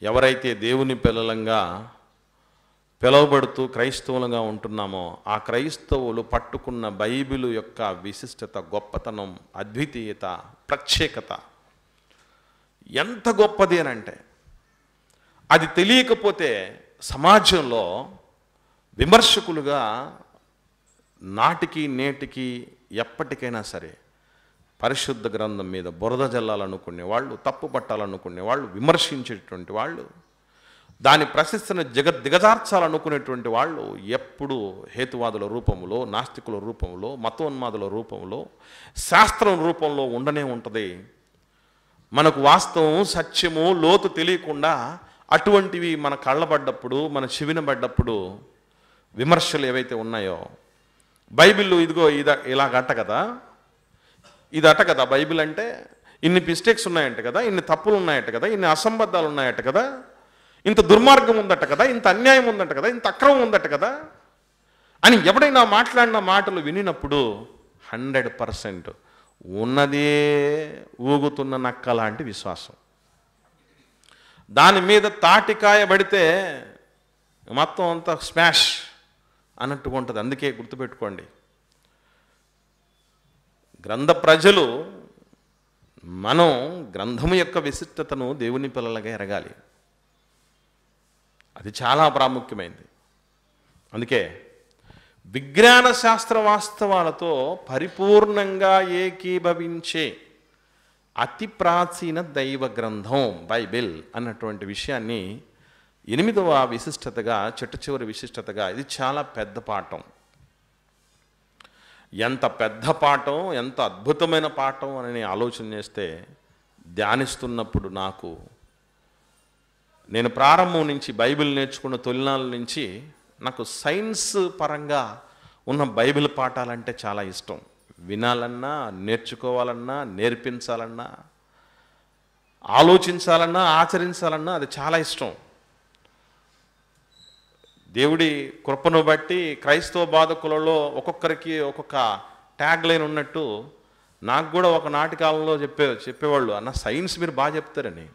ఎవరైతే దేవుని పిల్లలంగా పిలువబడుతూ క్రైస్తవులుగా ఉంటున్నామో ఆ క్రైస్తవులు పట్టుకున్న బైబిలు యొక్క విశిష్టత, గొప్పతనం, అద్వితీయత, ప్రత్యేకత ఎంత గొప్పది అని అంటే, అది తెలియకపోతే సమాజంలో విమర్శకులుగా నాటికి నేటికి ఎప్పటికైనా సరే పరిశుద్ధ గ్రంథం మీద బురద జల్లాలనుకునే వాళ్ళు, తప్పు పట్టాలనుకునే వాళ్ళు, విమర్శించేటువంటి వాళ్ళు, దాని ప్రశస్తిని దిగజార్చాలనుకునేటువంటి వాళ్ళు ఎప్పుడు హేతువాదుల రూపంలో, నాస్తికుల రూపంలో, మతోన్మాదుల రూపంలో, శాస్త్రం రూపంలో ఉండనే ఉంటుంది. మనకు వాస్తవం, సత్యము, లోతు తెలియకుండా అటువంటివి మన కళ్ళబడ్డప్పుడు, మన చెవిన పడ్డప్పుడు విమర్శలు ఏవైతే ఉన్నాయో, బైబిల్ ఇదిగో ఇలాగట్ట కదా, ఇది అట్ట కదా, బైబిల్ అంటే ఇన్ని మిస్టేక్స్ ఉన్నాయంట కదా, ఇన్ని తప్పులు ఉన్నాయట కదా, ఇన్ని అసంబద్ధాలు ఉన్నాయట కదా, ఇంత దుర్మార్గం ఉందట కదా, ఇంత అన్యాయం ఉందట కదా, ఇంత అక్రమం ఉందట కదా అని ఎవడైనా మాట్లాడిన మాటలు వినినప్పుడు 100% ఉన్నదే ఊగుతున్న నక్క లాంటి విశ్వాసం. దాని మీద తాటికాయ పడితే మొత్తం అంతా స్మాష్ అన్నట్టుగా ఉంటుంది. అందుకే గుర్తుపెట్టుకోండి, గ్రంథ ప్రజలు మనం గ్రంథము యొక్క విశిష్టతను దేవుని పిల్లలుగా ఎరగాలి. అది చాలా ప్రాముఖ్యమైనది. అందుకే విజ్ఞాన శాస్త్ర వాస్తవాలతో పరిపూర్ణంగా ఏకీభవించే అతి ప్రాచీన దైవ గ్రంథం బైబిల్ అన్నటువంటి విషయాన్ని 8వ విశిష్టతగా, చిట్ట చివరి విశిష్టతగా, ఇది చాలా పెద్ద పాఠం. ఎంత పెద్ద పాఠం, ఎంత అద్భుతమైన పాఠం అని ఆలోచన చేస్తే, ధ్యానిస్తున్నప్పుడు నేను ప్రారంభం నుంచి బైబిల్ నేర్చుకున్న తొలినాళ్ళ నుంచి నాకు సైన్స్ పరంగా ఉన్న బైబిల్ పాఠాలంటే చాలా ఇష్టం. వినాలన్నా, నేర్చుకోవాలన్నా, నేర్పించాలన్నా, ఆలోచించాలన్నా, ఆచరించాలన్నా అది చాలా ఇష్టం. దేవుడి కృపను బట్టి క్రైస్తవ బాధకులలో ఒక్కొక్కరికి ఒక్కొక్క ట్యాగ్ లైన్ ఉన్నట్టు నాకు కూడా ఒకనాటి కాలంలో చెప్పేవాళ్ళు, అన్న సైన్స్ మీరు బాగా చెప్తారని,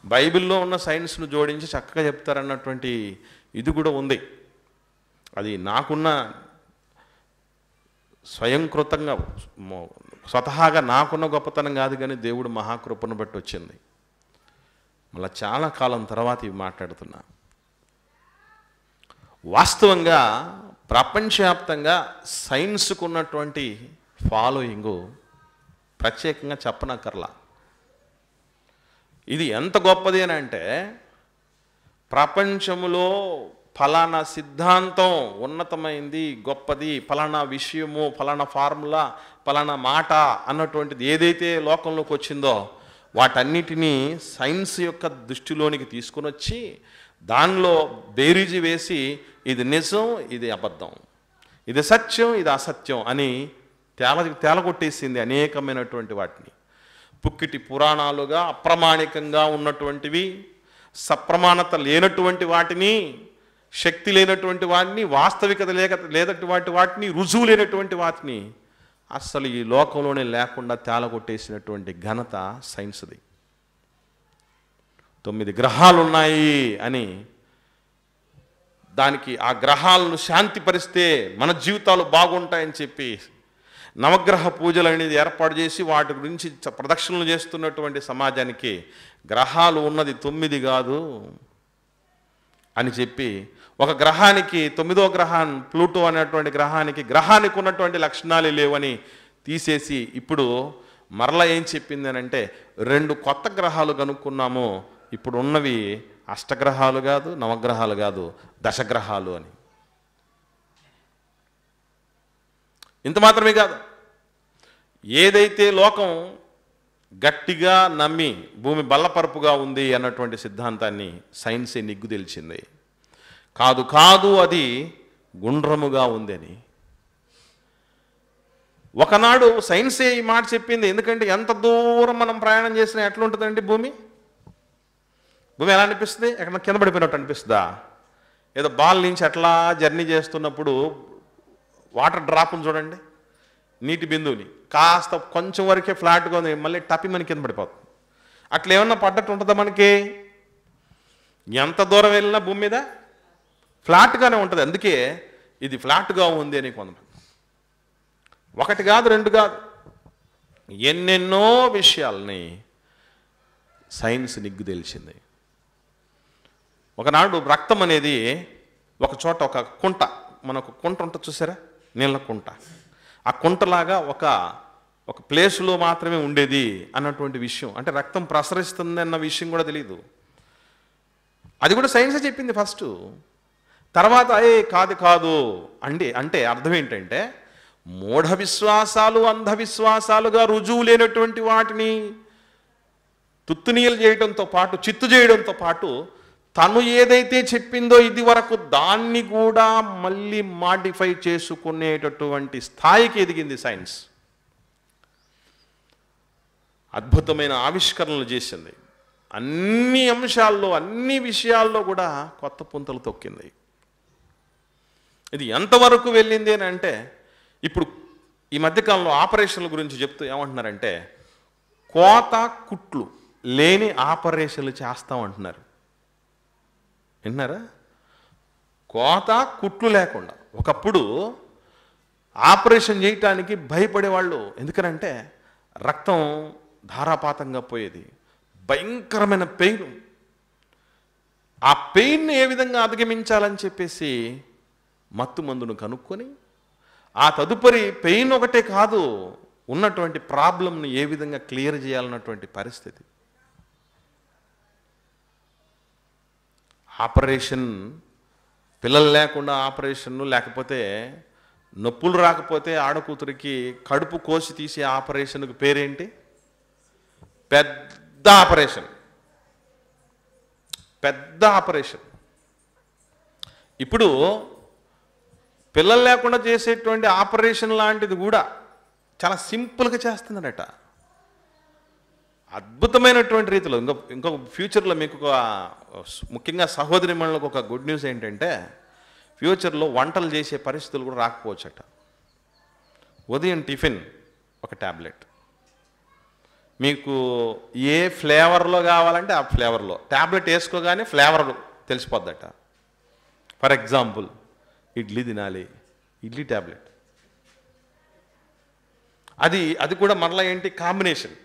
బైబిల్లో ఉన్న సైన్స్ను జోడించి చక్కగా చెప్తారన్నటువంటి ఇది కూడా ఉంది. అది నాకున్న స్వయంకృతంగా, స్వతహాగా నాకున్న గొప్పతనం కాదు, కానీ దేవుడు మహాకృపను బట్టి వచ్చింది. మళ్ళీ చాలా కాలం తర్వాత ఇవి మాట్లాడుతున్నా. వాస్తవంగా ప్రపంచవ్యాప్తంగా సైన్స్కు ఉన్నటువంటి ఫాలోయింగు ప్రత్యేకంగా చెప్పనక్కర్లా. ఇది ఎంత గొప్పది అని అంటే, ప్రపంచంలో ఫలానా సిద్ధాంతం ఉన్నతమైంది, గొప్పది, ఫలానా విషయము, ఫలానా ఫార్ములా, ఫలానా మాట అన్నటువంటిది ఏదైతే లోకంలోకి వచ్చిందో వాటన్నిటినీ సైన్స్ యొక్క దృష్టిలోనికి తీసుకుని వచ్చి దానిలో బేరీజు వేసి ఇది నిజం, ఇది అబద్ధం, ఇది సత్యం, ఇది అసత్యం అని తేలగొట్టేసింది అనేకమైనటువంటి వాటిని. పుక్కిటి పురాణాలుగా అప్రమాణికంగా ఉన్నటువంటివి, సప్రమాణత లేనటువంటి వాటిని, శక్తి లేనటువంటి వాటిని, వాస్తవికత లేనటువంటి వాటిని, రుజువు లేనటువంటి వాటిని అస్సలు ఈ లోకంలోనే లేకుండా తేలగొట్టేసినటువంటి ఘనత సైన్స్ది. 9 గ్రహాలు ఉన్నాయి అని, దానికి ఆ గ్రహాలను శాంతిపరిస్తే మన జీవితాలు బాగుంటాయని చెప్పి నవగ్రహ పూజలు అనేది ఏర్పాటు చేసి వాటి గురించి ప్రదక్షిణలు చేస్తున్నటువంటి సమాజానికి గ్రహాలు ఉన్నది 9 కాదు అని చెప్పి, ఒక గ్రహానికి 9వ గ్రహాన్ని, ప్లూటో అనేటువంటి గ్రహానికి ఉన్నటువంటి లక్షణాలు లేవని తీసేసి ఇప్పుడు మరలా ఏం చెప్పింది అని అంటే, 2 కొత్త గ్రహాలు కనుక్కున్నాము, ఇప్పుడు ఉన్నవి అష్టగ్రహాలు కాదు, నవగ్రహాలు కాదు, దశగ్రహాలు అని. ఇంత మాత్రమే కాదు, ఏదైతే లోకం గట్టిగా నమ్మి భూమి బల్లపరుపుగా ఉంది అన్నటువంటి సిద్ధాంతాన్ని సైన్సే నిగ్గు తెలిసింది. కాదు అది గుండ్రముగా ఉంది అని. ఒకనాడు సైన్సే ఈ మాట చెప్పింది. ఎందుకంటే ఎంత దూరం మనం ప్రయాణం చేసినా ఎట్లుంటుందండి భూమి ఎలా అనిపిస్తుంది? ఎక్కడ కింద పడిపోయినట్టు అనిపిస్తుందా? ఏదో బాల్ నుంచి అట్లా జర్నీ చేస్తున్నప్పుడు వాటర్ డ్రాప్ను చూడండి, నీటి బిందువుని కాస్త కొంచెం వరకే ఫ్లాట్గా ఉంది, మళ్ళీ టపి మన కింద పడిపోతుంది. అట్లా ఏమన్నా పడ్డట్టు ఉంటుందా మనకి? ఎంత దూరం వెళ్ళినా భూమి మీద ఫ్లాట్గానే ఉంటుంది. అందుకే ఇది ఫ్లాట్గా ఉంది అని కొంతమంది, ఒకటి కాదు రెండు కాదు, ఎన్నెన్నో విషయాల్ని సైన్స్ నిగ్గు తెలిసింది. ఒకనాడు రక్తం అనేది ఒక చోట, ఒక కుంట, మనకు కుంట ఉంటుంది చూసారా, నీళ్ళ కుంట, ఆ కుంటలాగా ఒక ప్లేస్లో మాత్రమే ఉండేది అన్నటువంటి విషయం, అంటే రక్తం ప్రసరిస్తుంది అన్న విషయం కూడా తెలియదు. అది కూడా సైన్సే చెప్పింది ఫస్ట్. తర్వాత కాదు అంటే అర్థం ఏంటంటే మూఢ విశ్వాసాలు, అంధవిశ్వాసాలుగా రుజువు లేనటువంటి వాటిని తుత్తునీయలు చేయడంతో పాటు, చిత్తు చేయడంతో పాటు, తను ఏదైతే చెప్పిందో ఇది వరకు దాన్ని కూడా మళ్ళీ మాడిఫై చేసుకునేటటువంటి స్థాయికి ఎదిగింది సైన్స్. అద్భుతమైన ఆవిష్కరణలు చేసింది. అన్ని అంశాల్లో, అన్ని విషయాల్లో కూడా కొత్త పుంతలు తొక్కింది. ఇది ఎంతవరకు వెళ్ళింది అని అంటే, ఇప్పుడు ఈ మధ్యకాలంలో ఆపరేషన్ల గురించి చెప్తూ ఏమంటున్నారంటే, కోత కుట్లు లేని ఆపరేషన్లు చేస్తామంటున్నారు. విన్నారా? కోత కుట్లు లేకుండా. ఒకప్పుడు ఆపరేషన్ చేయటానికి భయపడేవాళ్ళు. ఎందుకనంటే రక్తం ధారాపాతంగా పోయేది, భయంకరమైన పెయిన్. ఆ పెయిన్ని ఏ విధంగా అధిగమించాలని చెప్పేసి మత్తు మందును కనుక్కొని, ఆ తదుపరి పెయిన్ ఒకటే కాదు, ఉన్నటువంటి ప్రాబ్లంని ఏ విధంగా క్లియర్ చేయాలన్నటువంటి పరిస్థితి. ఆపరేషన్, పిల్లలు లేకుండా ఆపరేషన్, లేకపోతే నొప్పులు రాకపోతే ఆడకూతురికి కడుపు కోసి తీసే ఆపరేషన్కి పేరేంటి? పెద్ద ఆపరేషన్. పెద్ద ఆపరేషన్. ఇప్పుడు పిల్లలు లేకుండా చేసేటువంటి ఆపరేషన్ లాంటిది కూడా చాలా సింపుల్గా చేస్తున్నారట, అద్భుతమైనటువంటి రీతిలో. ఇంకొక ఫ్యూచర్లో మీకు ముఖ్యంగా సహోదరి మనులకు ఒక గుడ్ న్యూస్ ఏంటంటే, ఫ్యూచర్లో వంటలు చేసే పరిస్థితులు కూడా రాకపోవచ్చట. ఉదయం టిఫిన్ ఒక ట్యాబ్లెట్, మీకు ఏ ఫ్లేవర్లో కావాలంటే ఆ ఫ్లేవర్లో ట్యాబ్లెట్ వేసుకోగానే ఫ్లేవర్ తెలిసిపోద్దట. ఫర్ ఎగ్జాంపుల్, ఇడ్లీ తినాలి, ఇడ్లీ ట్యాబ్లెట్. అది కూడా మరలా ఏంటి కాంబినేషన్,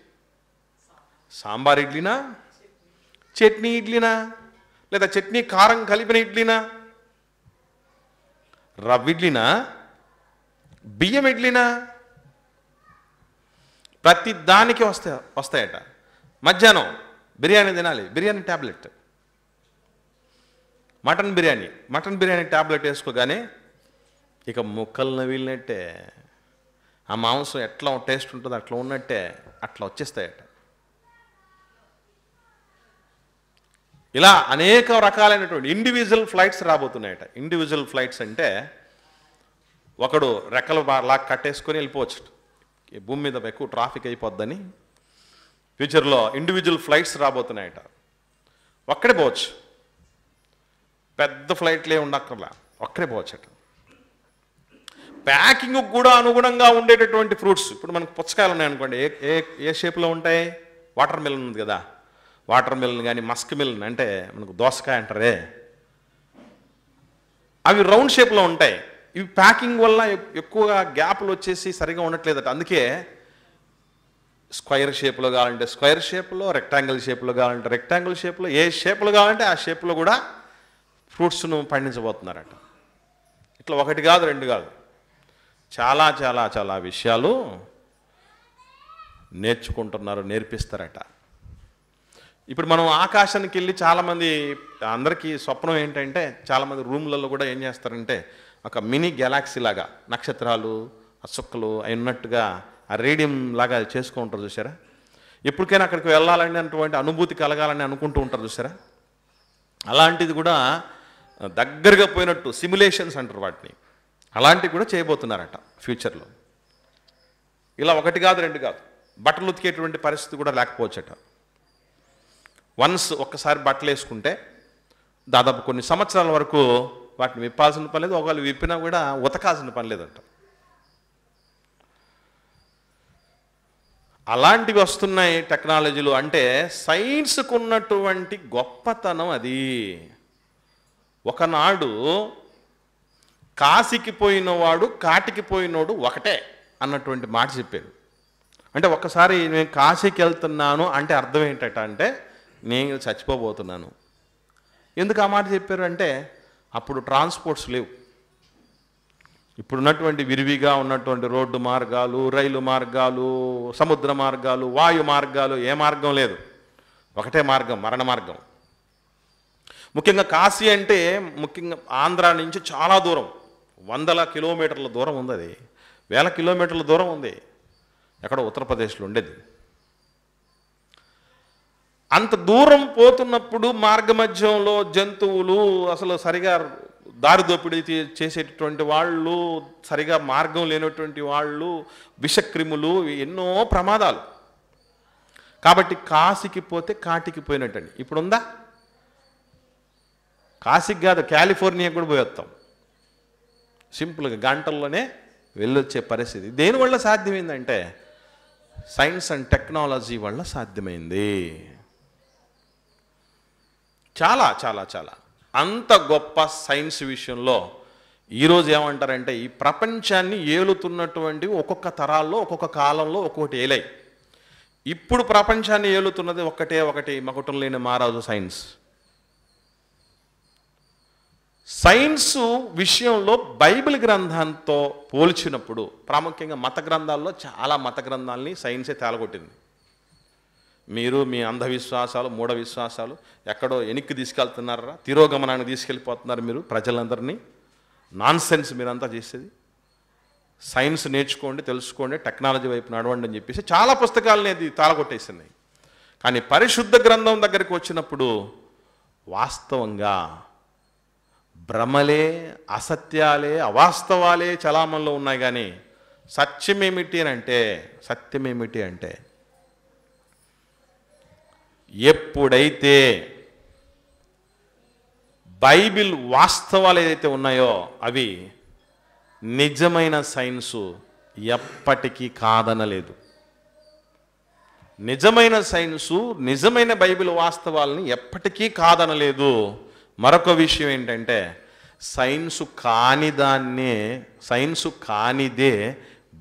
సాంబార్ ఇడ్లీనా, చట్నీ ఇడ్లీనా, లేదా చట్నీ కారం కలిపిన ఇడ్లీనా, రవ్వ ఇడ్లీనా, బియ్యం ఇడ్లీనా, ప్రతి దానికి వస్తాయట. మధ్యాహ్నం బిర్యానీ తినాలి, biryani tablet. Mutton biryani tablet వేసుకోగానే ఇక ముక్కలు నవిలినట్టే, ఆ మాంసం ఎట్లా టేస్ట్ ఉంటుందో అట్లా ఉన్నట్టే అట్లా వచ్చేస్తాయట. ఇలా అనేక రకాలైనటువంటి ఇండివిజువల్ ఫ్లైట్స్ రాబోతున్నాయట. ఇండివిజువల్ ఫ్లైట్స్ అంటే ఒకడు రెక్కలు లాగా కట్టేసుకొని వెళ్ళిపోవచ్చు, భూమి మీద ఎక్కువ ట్రాఫిక్ అయిపోద్దని. ఫ్యూచర్లో ఇండివిజువల్ ఫ్లైట్స్ రాబోతున్నాయట. ఒక్కడే పోవచ్చు, పెద్ద ఫ్లైట్లే ఉండక్కర్లా, ఒక్కడే పోవచ్చట. ప్యాకింగ్ కూడా అనుగుణంగా ఉండేటటువంటి ఫ్రూట్స్. ఇప్పుడు మనకు పుచ్చకాయలు ఉన్నాయనుకోండి, ఏ షేప్లో ఉంటాయి? వాటర్ మిలన్ ఉంది కదా, వాటర్ మిలన్ కానీ మస్క్ మిలన్ అంటే మనకు దోసకాయ అంటారే, అవి రౌండ్ షేప్లో ఉంటాయి. ఇవి ప్యాకింగ్ వల్ల ఎక్కువగా గ్యాప్లు వచ్చేసి సరిగా ఉండట్లేదట. అందుకే స్క్వైర్ షేప్లో కావాలంటే స్క్వైర్ షేప్లో, రెక్టాంగిల్ షేప్లో కావాలంటే రెక్టాంగిల్ షేప్లో, ఏ షేప్లో కావాలంటే ఆ షేప్లో కూడా ఫ్రూట్స్ను పండించబోతున్నారట. ఇట్లా ఒకటి కాదు రెండు కాదు, చాలా చాలా చాలా విషయాలు నేర్పిస్తారట. ఇప్పుడు మనం ఆకాశానికి వెళ్ళి చాలామంది, అందరికీ స్వప్నం ఏంటంటే, చాలామంది రూమ్లలో కూడా ఏం చేస్తారంటే ఒక మినీ గెలాక్సీ లాగా నక్షత్రాలు, చుక్కలు అవి ఉన్నట్టుగా ఆ రేడియం లాగా చేసుకుంటారు చూసారా. ఎప్పటికైనా అక్కడికి వెళ్ళాలని అటువంటి అనుభూతి కలగాలని అనుకుంటూ ఉంటారు చూసారా. అలాంటిది కూడా దగ్గరగా పోయినట్టు సిమ్యులేషన్స్ అంటారు వాటిని, అలాంటివి కూడా చేయబోతున్నారట ఫ్యూచర్లో. ఇలా ఒకటి కాదు రెండు కాదు, బట్టలు ఉతికేటువంటి పరిస్థితి కూడా లేకపోవచ్చట. వన్స్ ఒక్కసారి బట్టలు వేసుకుంటే దాదాపు కొన్ని సంవత్సరాల వరకు వాటిని విప్పాల్సిన పని లేదు, ఒకవేళ విప్పినా కూడా ఉతకాల్సిన పని లేదంట. అలాంటివి వస్తున్నాయి టెక్నాలజీలు. అంటే సైన్స్కు ఉన్నటువంటి గొప్పతనం అది. ఒకనాడు కాశీకి పోయినవాడు కాటికి పోయినోడు ఒకటే అన్నటువంటి మాట చెప్పారు. అంటే ఒక్కసారి నేను కాశీకి వెళ్తున్నాను అంటే అర్థం ఏంటంటే అంటే నేను చచ్చిపోబోతున్నాను. ఎందుకు ఆ మాట చెప్పారు అంటే అప్పుడు ట్రాన్స్పోర్ట్స్ లేవు. ఇప్పుడున్నటువంటి విరివిగా ఉన్నటువంటి రోడ్డు మార్గాలు, రైలు మార్గాలు, సముద్ర మార్గాలు, వాయు మార్గాలు, ఏ మార్గం లేదు. ఒకటే మార్గం, మరణ మార్గం. ముఖ్యంగా కాశీ అంటే ముఖ్యంగా ఆంధ్ర నుంచి చాలా దూరం, 100 కిలోమీటర్ల దూరం ఉంది. అది 1000 కిలోమీటర్ల దూరం ఉంది. ఎక్కడో ఉత్తరప్రదేశ్లో ఉండేది. అంత దూరం పోతున్నప్పుడు మార్గమధ్యంలో జంతువులు, అసలు సరిగా దారి దోపిడీ చేసేటటువంటి వాళ్ళు, సరిగా మార్గం లేనటువంటి వాళ్ళు, విషక్రిములు, ఎన్నో ప్రమాదాలు. కాబట్టి కాశీకి పోతే కాటికి పోయినట్టండి. ఇప్పుడు ఉందా? కాశీకి కాదు, కాలిఫోర్నియా కూడా పోయొస్తాం సింపుల్గా, గంటల్లోనే వెళ్ళొచ్చే పరిస్థితి. దేనివల్ల సాధ్యమైందంటే సైన్స్ అండ్ టెక్నాలజీ వల్ల సాధ్యమైంది. చాలా చాలా చాలా అంత గొప్ప సైన్స్ విషయంలో ఈరోజు ఏమంటారంటే ఈ ప్రపంచాన్ని ఏలుతున్నటువంటి ఒక్కొక్క తరాల్లో, ఒక్కొక్క కాలంలో ఒక్కొక్కటి ఏలాయి. ఇప్పుడు ప్రపంచాన్ని ఏలుతున్నది ఒకటి మకుటం లేని మహారాజు సైన్స్. సైన్సు విషయంలో బైబిల్ గ్రంథంతో పోల్చినప్పుడు, ప్రాముఖ్యంగా మత గ్రంథాల్లో చాలా మత గ్రంథాలని సైన్సే తేలగొట్టింది. మీరు మీ అంధవిశ్వాసాలు, మూఢ విశ్వాసాలు ఎక్కడో వెనక్కి తీసుకెళ్తున్నారా, తిరోగమనానికి తీసుకెళ్ళిపోతున్నారు మీరు ప్రజలందరినీ. నాన్ సెన్స్ మీరంతా చేసేది. సైన్స్ నేర్చుకోండి, తెలుసుకోండి, టెక్నాలజీ వైపు నడవండి అని చెప్పేసి చాలా పుస్తకాలని అది తాళగొట్టేసింది. కానీ పరిశుద్ధ గ్రంథం దగ్గరికి వచ్చినప్పుడు వాస్తవంగా భ్రమలే, అసత్యాలే, అవాస్తవాలే చలామణిలో ఉన్నాయి. కానీ సత్యమేమిటి అంటే ఎప్పుడైతే బైబిల్ వాస్తవాలు ఏదైతే ఉన్నాయో అవి నిజమైన సైన్సు ఎప్పటికీ కాదనలేదు. నిజమైన సైన్సు నిజమైన బైబిల్ వాస్తవాలని ఎప్పటికీ కాదనలేదు. మరొక విషయం ఏంటంటే సైన్సు కానిదే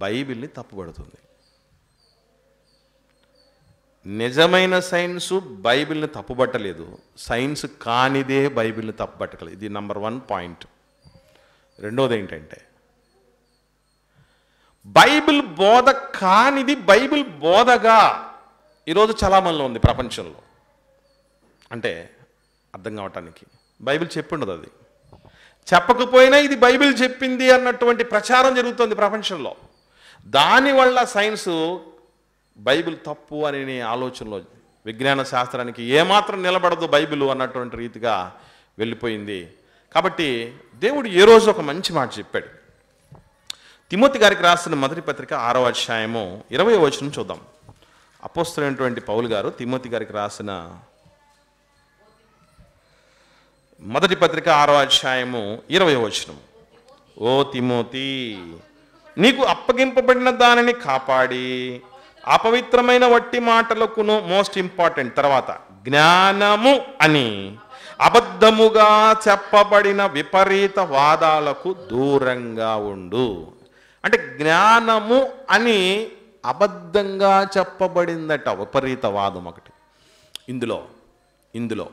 బైబిల్ని తప్పుపడుతుంది. నిజమైన సైన్సు బైబిల్ని తప్పుబట్టలేదు, సైన్స్ కానిదే బైబిల్ని తప్పుబట్టలేదు. ఇది నంబర్ 1 పాయింట్. రెండోది ఏంటంటే బైబిల్ బోధ కానిది బైబిల్ బోధగా ఈరోజు చలామణిలో ఉంది ప్రపంచంలో. అంటే అర్థం కావటానికి బైబిల్ చెప్పిండదు, అది చెప్పకపోయినా ఇది బైబిల్ చెప్పింది అన్నటువంటి ప్రచారం జరుగుతుంది ప్రపంచంలో. దానివల్ల సైన్సు బైబిల్ తప్పు అనే ఆలోచనలో, విజ్ఞాన శాస్త్రానికి ఏమాత్రం నిలబడదు బైబిల్ అన్నటువంటి రీతిగా వెళ్ళిపోయింది. కాబట్టి దేవుడు ఏ రోజు ఒక మంచి మాట చెప్పాడు. తిమోతి గారికి రాసిన మొదటి పత్రిక 6వ అధ్యాయము 20వ వచనం చూద్దాం. అపోస్తలుడైనటువంటి పౌలు గారు తిమోతి గారికి రాసిన మొదటి పత్రిక 6వ అధ్యాయము 20వ వచనం. ఓ తిమోతి, నీకు అప్పగింపబడిన దానిని కాపాడి అపవిత్రమైన వట్టి మాటలకును, మోస్ట్ ఇంపార్టెంట్ తర్వాత, జ్ఞానము అని అబద్ధముగా చెప్పబడిన విపరీత వాదాలకు దూరంగా ఉండు. అంటే జ్ఞానము అని అబద్ధంగా చెప్పబడిందట, విపరీత వాదం ఒకటి. ఇందులో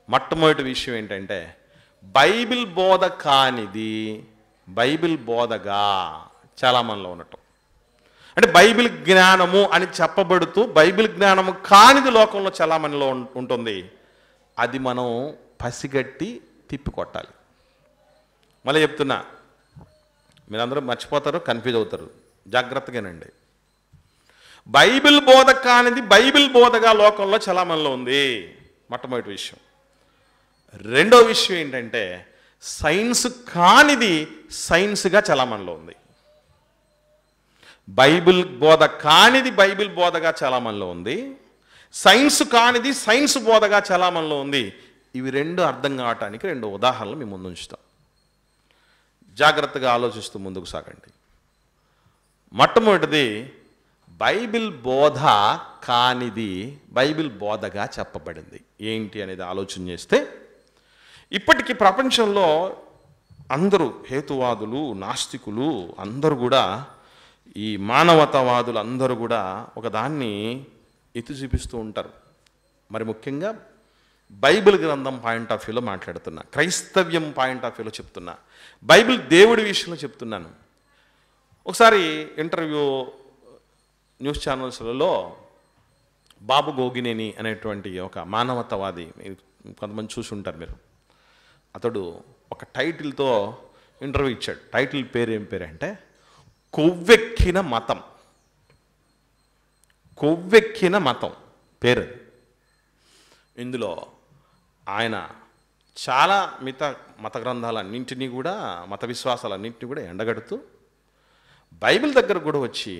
మొట్టమొదటి విషయం ఏంటంటే బైబిల్ బోధ కానిది బైబిల్ బోధగా చాలామందిలో ఉండటం. అంటే బైబిల్ జ్ఞానము అని చెప్పబడుతూ బైబిల్ జ్ఞానము కానిది లోకంలో చాలామందిలో ఉంటుంది. అది మనం పసిగట్టి తిప్పికొట్టాలి. మళ్ళీ చెప్తున్నా, మీరందరూ మర్చిపోతారు, కన్ఫ్యూజ్ అవుతారు, జాగ్రత్తగానండి. బైబిల్ బోధ కానిది బైబిల్ బోధగా లోకంలో చాలామందిలో ఉంది, మొట్టమొదటి విషయం. రెండో విషయం ఏంటంటే సైన్స్ కానిది సైన్స్గా చాలామందిలో ఉంది. బైబిల్ బోధ కానిది బైబిల్ బోధగా చాలామందిలో ఉంది, సైన్స్ కానిది సైన్స్ బోధగా చాలామందిలో ఉంది. ఇవి రెండు అర్థం కావటానికి 2 ఉదాహరణలు మీ ముందు ఉంచుతాం. జాగ్రత్తగా ఆలోచిస్తూ ముందుకు సాగండి. మొట్టమొదటిది, బైబిల్ బోధ కానిది బైబిల్ బోధగా చెప్పబడింది ఏంటి అనేది ఆలోచన చేస్తే, ఇప్పటికీ ప్రపంచంలో అందరూ హేతువాదులు, నాస్తికులు అందరూ కూడా, ఈ మానవతావాదులు అందరూ కూడా ఒకదాన్ని ఎత్తి చూపిస్తూ ఉంటారు. మరి ముఖ్యంగా బైబిల్ గ్రంథం పాయింట్ ఆఫ్ వ్యూలో మాట్లాడుతున్నా, క్రైస్తవ్యం పాయింట్ ఆఫ్ వ్యూలో చెప్తున్నా, బైబిల్ దేవుడి విషయంలో చెప్తున్నాను. ఒకసారి ఇంటర్వ్యూ న్యూస్ ఛానల్స్లలో బాబు గోగినేని అనేటువంటి ఒక మానవతావాది, కొంతమంది చూసి ఉంటారు మీరు, అతడు ఒక టైటిల్తో ఇంటర్వ్యూ ఇచ్చాడు. టైటిల్ పేరు ఏం పేరు అంటే కొవ్వెక్కిన మతం. కొవ్వెక్కిన మతం పేరు. ఇందులో ఆయన చాలా మత గ్రంథాలన్నింటినీ కూడా, మత విశ్వాసాలన్నింటినీ కూడా ఎండగడుతూ బైబిల్ దగ్గర కూడా వచ్చి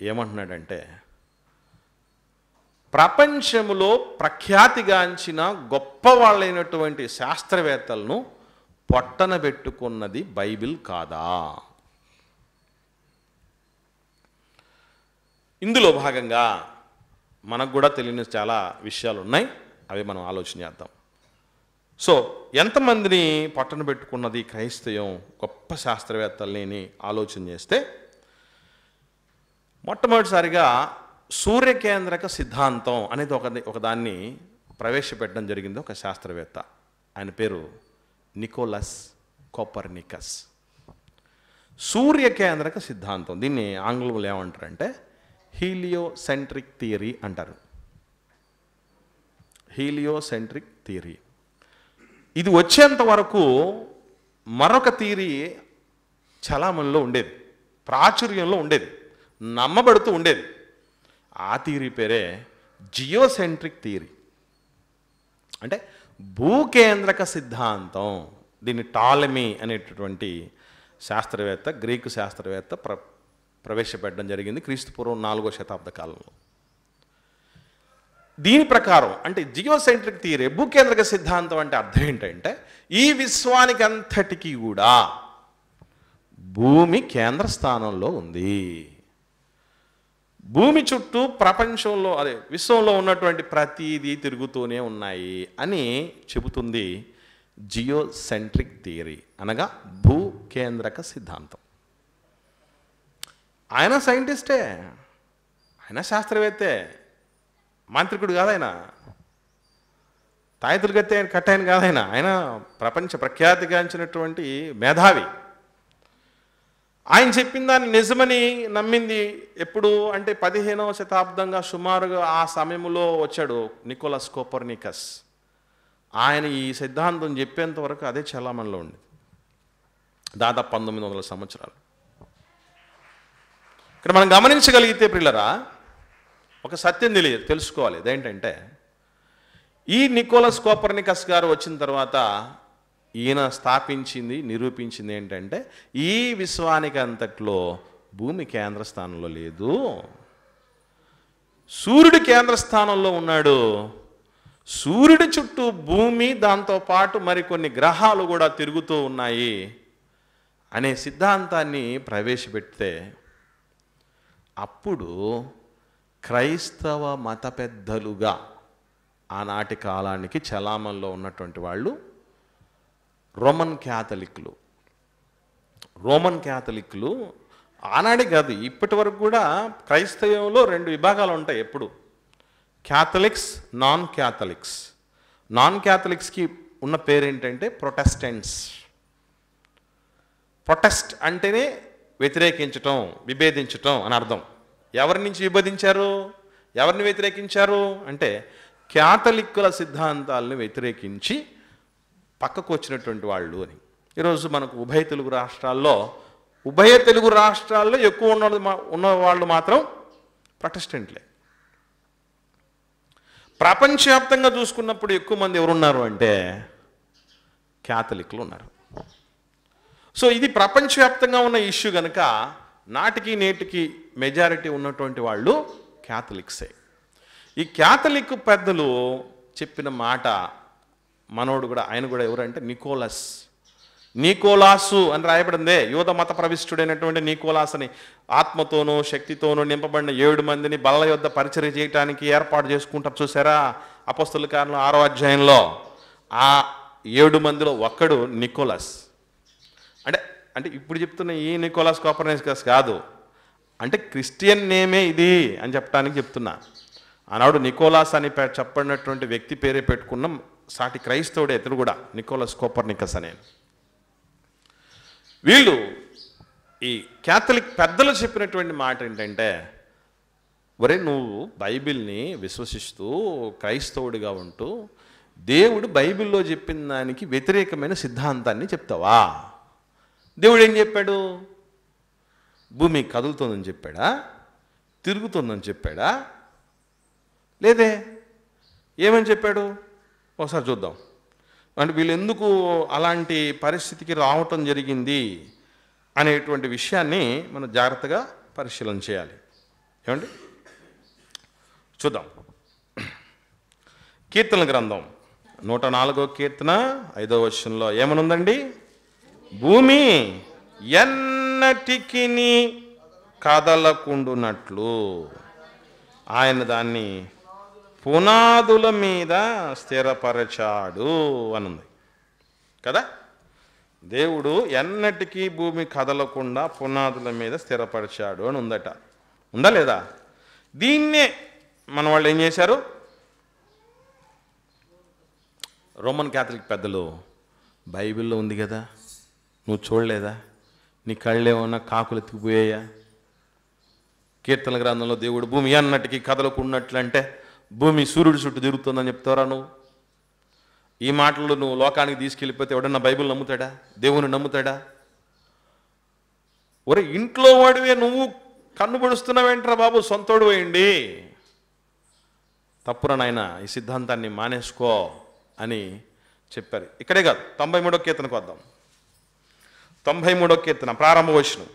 ఏమంటున్నాడంటే, ప్రపంచంలో ప్రఖ్యాతిగాంచిన గొప్ప వాళ్ళైనటువంటి శాస్త్రవేత్తలను పొట్టన పెట్టుకున్నది బైబిల్ కాదా? ఇందులో భాగంగా మనకు కూడా తెలియని చాలా విషయాలు ఉన్నాయి, అవి మనం ఆలోచన చేద్దాం. సో ఎంతమందిని పట్టణ పెట్టుకున్నది క్రైస్తవం గొప్ప శాస్త్రవేత్తల్ని ఆలోచన చేస్తే, మొట్టమొదటిసారిగా సూర్యకేంద్రక సిద్ధాంతం అనేది ఒకదాన్ని ప్రవేశపెట్టడం జరిగింది ఒక శాస్త్రవేత్త. ఆయన పేరు నికోలస్ కోపర్నికస్. సూర్యకేంద్రక సిద్ధాంతం, దీన్ని ఆంగ్లంలో ఏమంటారంటే హీలియోసెంట్రిక్ థియరీ అంటారు. Heliocentric theory. ఇది వచ్చేంత వరకు మరొక థియరీ చలామణిలో ఉండేది, ప్రాచుర్యంలో ఉండేది, నమ్మబడుతూ ఉండేది. ఆ థియరీ పేరే జియోసెంట్రిక్ థియరీ, అంటే భూకేంద్రక సిద్ధాంతం. దీన్ని టాలమీ అనేటటువంటి శాస్త్రవేత్త, గ్రీకు శాస్త్రవేత్త ప్రవేశపెట్టడం జరిగింది క్రీస్తుపూర్వం 4వ శతాబ్ద కాలంలో. దీని ప్రకారం అంటే జియోసెంట్రిక్ థియరీ, భూకేంద్రక సిద్ధాంతం అంటే అర్థం ఏంటంటే, ఈ విశ్వానికి అంతటికీ కూడా భూమి కేంద్ర స్థానంలో ఉంది. భూమి చుట్టూ ప్రపంచంలో విశ్వంలో ఉన్నటువంటి ప్రతిదీ తిరుగుతూనే ఉన్నాయి అని చెబుతుంది జియోసెంట్రిక్ థియరీ, అనగా భూకేంద్రక సిద్ధాంతం. ఆయన సైంటిస్టే, ఆయన శాస్త్రవేత్తే, మాంత్రికుడు కాదాయన, తాయతులు కట్టాయన కాదాయన. ఆయన ప్రపంచ ప్రఖ్యాతిగాంచినటువంటి మేధావి. ఆయన చెప్పిన దాన్ని నిజమని నమ్మింది ఎప్పుడు అంటే 15వ శతాబ్దంగా సుమారుగా ఆ సమయంలో వచ్చాడు నికోలస్ కోపర్నికస్. ఆయన ఈ సిద్ధాంతం చెప్పేంత వరకు అదే చలామణిలో ఉంది, దాదాపు 1900 సంవత్సరాలు. ఇక్కడ మనం గమనించగలిగితే ప్రియులరా, ఒక సత్యం తెలుసుకోవాలి. అదేంటంటే, ఈ నికోలస్ కోపర్నికస్ గారు వచ్చిన తర్వాత ఈయన స్థాపించింది, నిరూపించింది ఏంటంటే, ఈ విశ్వానికి అంతట్లో భూమి కేంద్ర స్థానంలో లేదు, సూర్యుడి కేంద్ర స్థానంలో ఉన్నాడు. సూర్యుడి చుట్టూ భూమి, దాంతోపాటు మరికొన్ని గ్రహాలు కూడా తిరుగుతూ ఉన్నాయి అనే సిద్ధాంతాన్ని ప్రవేశపెడితే, అప్పుడు క్రైస్తవ మత పెద్దలుగా ఆనాటి కాలానికి చలామణిలో ఉన్నటువంటి వాళ్ళు రోమన్ క్యాథలిక్లు ఆనాడే కాదు, ఇప్పటి వరకు కూడా క్రైస్తవంలో 2 విభాగాలు ఉంటాయి ఎప్పుడు, క్యాథలిక్స్, నాన్ క్యాథలిక్స్. నాన్ క్యాథలిక్స్కి ఉన్న పేరేంటంటే ప్రొటెస్టెంట్స్. ప్రొటెస్ట్ అంటేనే వ్యతిరేకించటం, విభేదించటం అని అర్థం. ఎవరి నుంచి విభేదించారు, ఎవరిని వ్యతిరేకించారు అంటే క్యాథలిక్కుల సిద్ధాంతాలను వ్యతిరేకించి పక్కకు వచ్చినటువంటి వాళ్ళు అని. ఈరోజు మనకు ఉభయ తెలుగు రాష్ట్రాల్లో ఎక్కువ ఉన్న వాళ్ళు మాత్రం ప్రొటెస్టెంట్లే. ప్రపంచవ్యాప్తంగా చూసుకున్నప్పుడు ఎక్కువ మంది ఎవరున్నారు అంటే క్యాథలిక్లు ఉన్నారు. సో ఇది ప్రపంచవ్యాప్తంగా ఉన్న ఇష్యూ కనుక నాటికి నేటికి మెజారిటీ ఉన్నటువంటి వాళ్ళు క్యాథలిక్సే. ఈ క్యాథలిక్ పెద్దలు చెప్పిన మాట మనోడు కూడా, ఆయన కూడా ఎవరంటే నికోలస్ నీకోలాసు అని రాయబడిందే. యూద మత ప్రవిష్టుడైనటువంటి నీకోలాస్ అని ఆత్మతోనూ శక్తితోనూ నింపబడిన 7 మందిని బల్ల యొద్ద పరిచర్య చేయడానికి ఏర్పాటు చేసుకుంటారు చూసారా అపొస్తలుల కార్యం 6వ అధ్యాయంలో. ఆ 7 మందిలో ఒక్కడు నికోలాస్. అంటే ఇప్పుడు చెప్తున్న ఈ నికోలాస్ కోపర్నికస్ కాదు, అంటే క్రిస్టియన్ నేమే ఇది అని చెప్పడానికి చెప్తున్నా. ఆనాడు నికోలాస్ అని చెప్పినటువంటి వ్యక్తి పేరే పెట్టుకున్న సాటి క్రైస్తవుడే ఇతడు కూడా, నికోలాస్ కోపర్నికస్ అనే. వీళ్ళు ఈ క్యాథలిక్ పెద్దలు చెప్పినటువంటి మాట ఏంటంటే, ఒరే నువ్వు బైబిల్ని విశ్వసిస్తూ క్రైస్తవుడిగా ఉంటూ దేవుడు బైబిల్లో చెప్పిన దానికి వ్యతిరేకమైన సిద్ధాంతాన్ని చెప్తావా? దేవుడు ఏం చెప్పాడు? భూమి కదులుతుందని చెప్పాడా? తిరుగుతుందని చెప్పాడా? లేదే. ఏమని చెప్పాడు? ఒకసారి చూద్దాం. అంటే వీళ్ళు ఎందుకు అలాంటి పరిస్థితికి రావటం జరిగింది అనేటువంటి విషయాన్ని మనం జాగ్రత్తగా పరిశీలన చేయాలి. ఏమండి చూద్దాం. కీర్తనల గ్రంథం 104వ కీర్తన 5వ వచనంలో ఏమనుందండి? భూమి ఎన్నటికి కదలకుండునట్లు ఆయన దాన్ని పునాదుల మీద స్థిరపరచాడు అనుంది కదా. దేవుడు ఎన్నటికీ భూమి కదలకుండా పునాదుల మీద స్థిరపరిచాడు అని ఉందట. ఉందా లేదా? దీన్నే మన వాళ్ళు ఏం చేశారు? రోమన్ క్యాథలిక్ పెద్దలు బైబిల్లో ఉంది కదా, నువ్వు చూడలేదా? నీ కళ్ళేమన్నా కాకులు ఎత్తుకుపోయాయా? కీర్తన గ్రంథంలో దేవుడు భూమి అన్నటికీ కదలకున్నట్లు అంటే భూమి సూర్యుడు చుట్టూ తిరుగుతుందని చెప్తారా నువ్వు? ఈ మాటలు నువ్వు లోకానికి తీసుకెళ్ళిపోతే ఎవడన్నా బైబిల్ నమ్ముతాడా? దేవుని నమ్ముతాడా? ఒరే ఇంట్లో వాడివే నువ్వు కన్ను పొడుస్తున్నావేంట్రా బాబు, సొంతోడు వేయండి. తప్పురా నాయన, ఈ సిద్ధాంతాన్ని మానేసుకో అని చెప్పారు. ఇక్కడే కాదు, 93వ కీర్తనకు వద్దాం. 93వ కీర్తన ప్రారంభ వచనం.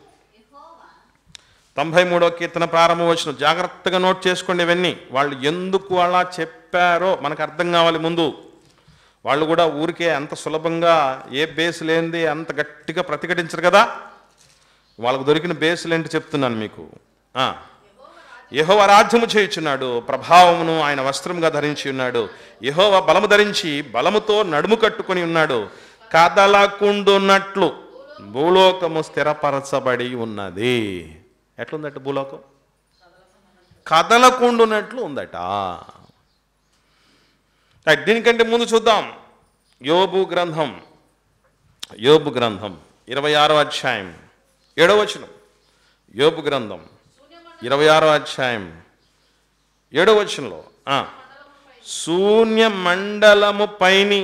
93వ కీర్తన ప్రారంభ వచనం జాగ్రత్తగా నోట్ చేసుకోండి. ఇవన్నీ వాళ్ళు ఎందుకు అలా చెప్పారో మనకు అర్థం కావాలి ముందు. వాళ్ళు కూడా ఊరికే అంత సులభంగా ఏ బేస్ లేనిది అంత గట్టిగా ప్రతిఘటించరు కదా. వాళ్ళకు దొరికిన బేసులు ఏంటి చెప్తున్నాను మీకు. యెహోవా రాజ్యము చేయుచున్నాడు, ప్రభావమును ఆయన వస్త్రముగా ధరించి ఉన్నాడు. యెహోవా బలము ధరించి బలముతో నడుము కట్టుకొని ఉన్నాడు. కదలకుండునట్లు భూలోకము స్థిరపరచబడి ఉన్నది. ఎట్లుందట భూలోకం? కదలకుండునట్లు ఉందట. దీనికంటే ముందు చూద్దాం. యోబు గ్రంథం 26వ అధ్యాయం 7వ వచనం. యోబు గ్రంథం 26వ అధ్యాయం 7వ వచనంలో శూన్య మండలము పైని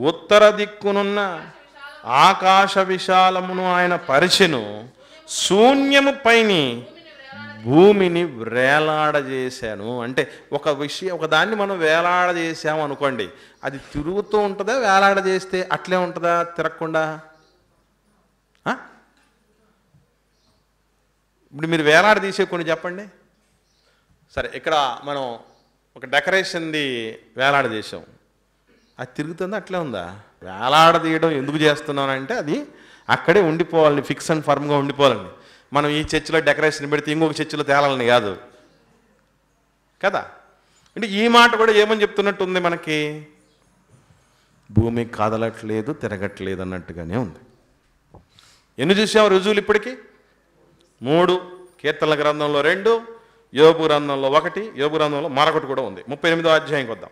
ఉత్తర దిక్కునున్న ఆకాశ విశాలమును ఆయన పరిచెను, శూన్యము పైని భూమిని వేలాడజేశాను. అంటే ఒక దాన్ని మనం వేలాడజేసాము అనుకోండి, అది తిరుగుతూ ఉంటుందా? వేలాడజేస్తే అట్లే ఉంటుందా తిరగకుండా? ఇప్పుడు మీరు వేలాడదీసే కొన్ని చెప్పండి. సరే, ఇక్కడ మనం ఒక డెకరేషన్ది వేలాడదీసాం, అది తిరుగుతుందా అట్లే ఉందా? వేలాడదీయడం ఎందుకు చేస్తున్నానంటే అది అక్కడే ఉండిపోవాలని, ఫిక్స్ అండ్ ఫర్మ్గా ఉండిపోవాలండి. మనం ఈ చర్చిలో డెకరేషన్ పెడితే ఇంకొక చర్చిలో తేలాలని కాదు కదా. అంటే ఈ మాట కూడా ఏమని చెప్తున్నట్టుంది మనకి? భూమి కదలట్లేదు, తిరగట్లేదు అన్నట్టుగానే ఉంది. ఎన్ని చూసాము రుజువులు ఇప్పటికీ? 3. కీర్తనల గ్రంథంలో 2, యోబు గ్రంథంలో 1, యోబు గ్రంథంలో మరొకటి కూడా ఉంది. 38వ అధ్యాయంకి వద్దాం.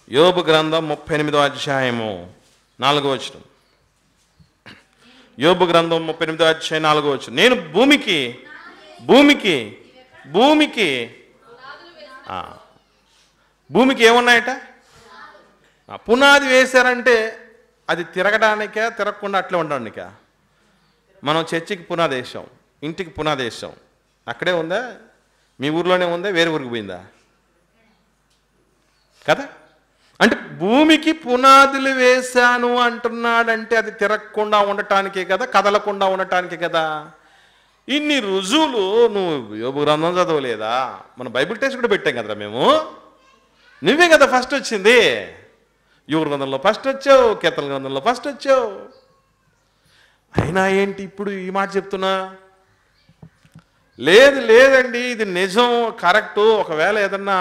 యోబు గ్రంథం 38వ అధ్యాయము 4వ వచనం. యోబు గ్రంథం 38వ అధ్యాయం 4వ వచనం. నేను భూమికి ఏమున్నాయట? పునాది వేశారంటే అది తిరగడానికా తిరగకుండా అట్లే ఉండడానికా? మనం చర్చికి పునాది వేసాం, ఇంటికి పునాది వేసాం, అక్కడే ఉందా? మీ ఊర్లోనే ఉందా? వేరే ఊరికి పోయిందా? కదా. అంటే భూమికి పునాదులు వేశాను అంటున్నాడంటే అది తిరగకుండా ఉండటానికే కదా, కదలకుండా ఉండటానికే కదా. ఇన్ని రుజువులు నువ్వు యోబు గ్రంథం చదవలేదా? మన బైబిల్ టెస్ట్ కూడా పెట్టాం కదరా మేము. నువ్వే కదా ఫస్ట్ వచ్చింది. యోబు గ్రంథంలో ఫస్ట్ వచ్చావు, కీర్తన గ్రంథంలో ఫస్ట్ వచ్చావు. అయినా ఏంటి ఇప్పుడు ఈ మాట చెప్తున్నా? లేదండి, ఇది నిజం, కరెక్టు. ఒకవేళ ఏదన్నా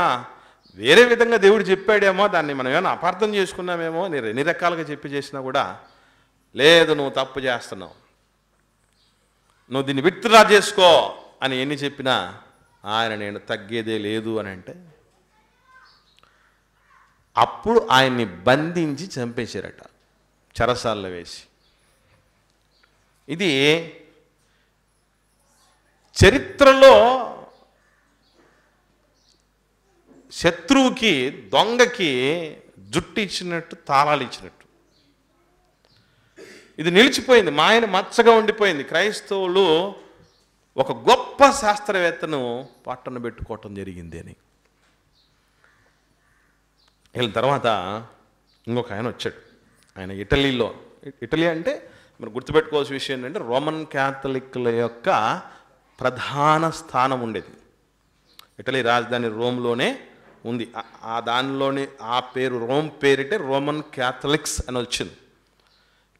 వేరే విధంగా దేవుడు చెప్పాడేమో, దాన్ని మనం ఏమైనా అపార్థం చేసుకున్నామేమో, నేను ఎన్ని రకాలుగా చేసినా కూడా లేదు, నువ్వు తప్పు చేస్తున్నావు, నువ్వు దీన్ని విత్డ్రా చేసుకో అని ఎన్ని చెప్పినా ఆయన నేను తగ్గేదే లేదు అని అంటే, అప్పుడు ఆయన్ని బంధించి చంపేశారట, చెరసాల్లో వేసి. ఇది చరిత్రలో శత్రువుకి, దొంగకి జుట్టు ఇచ్చినట్టు, తాళాలు ఇచ్చినట్టు ఇది నిలిచిపోయింది, మాయన మచ్చగా ఉండిపోయింది. క్రైస్తవులు ఒక గొప్ప శాస్త్రవేత్తను పట్టణ పెట్టుకోవటం జరిగింది అని. వీళ్ళ తర్వాత ఇంకొక ఆయన వచ్చాడు. ఆయన ఇటలీ అంటే మరి గుర్తుపెట్టుకోవాల్సిన విషయం ఏంటంటే, రోమన్ క్యాథలిక్ల యొక్క ప్రధాన స్థానం ఉండేది. ఇటలీ రాజధాని రోమ్లోనే ఉంది. ఆ దానిలోని ఆ పేరు, రోమ్ పేరిటే రోమన్ క్యాథలిక్స్ అని వచ్చింది.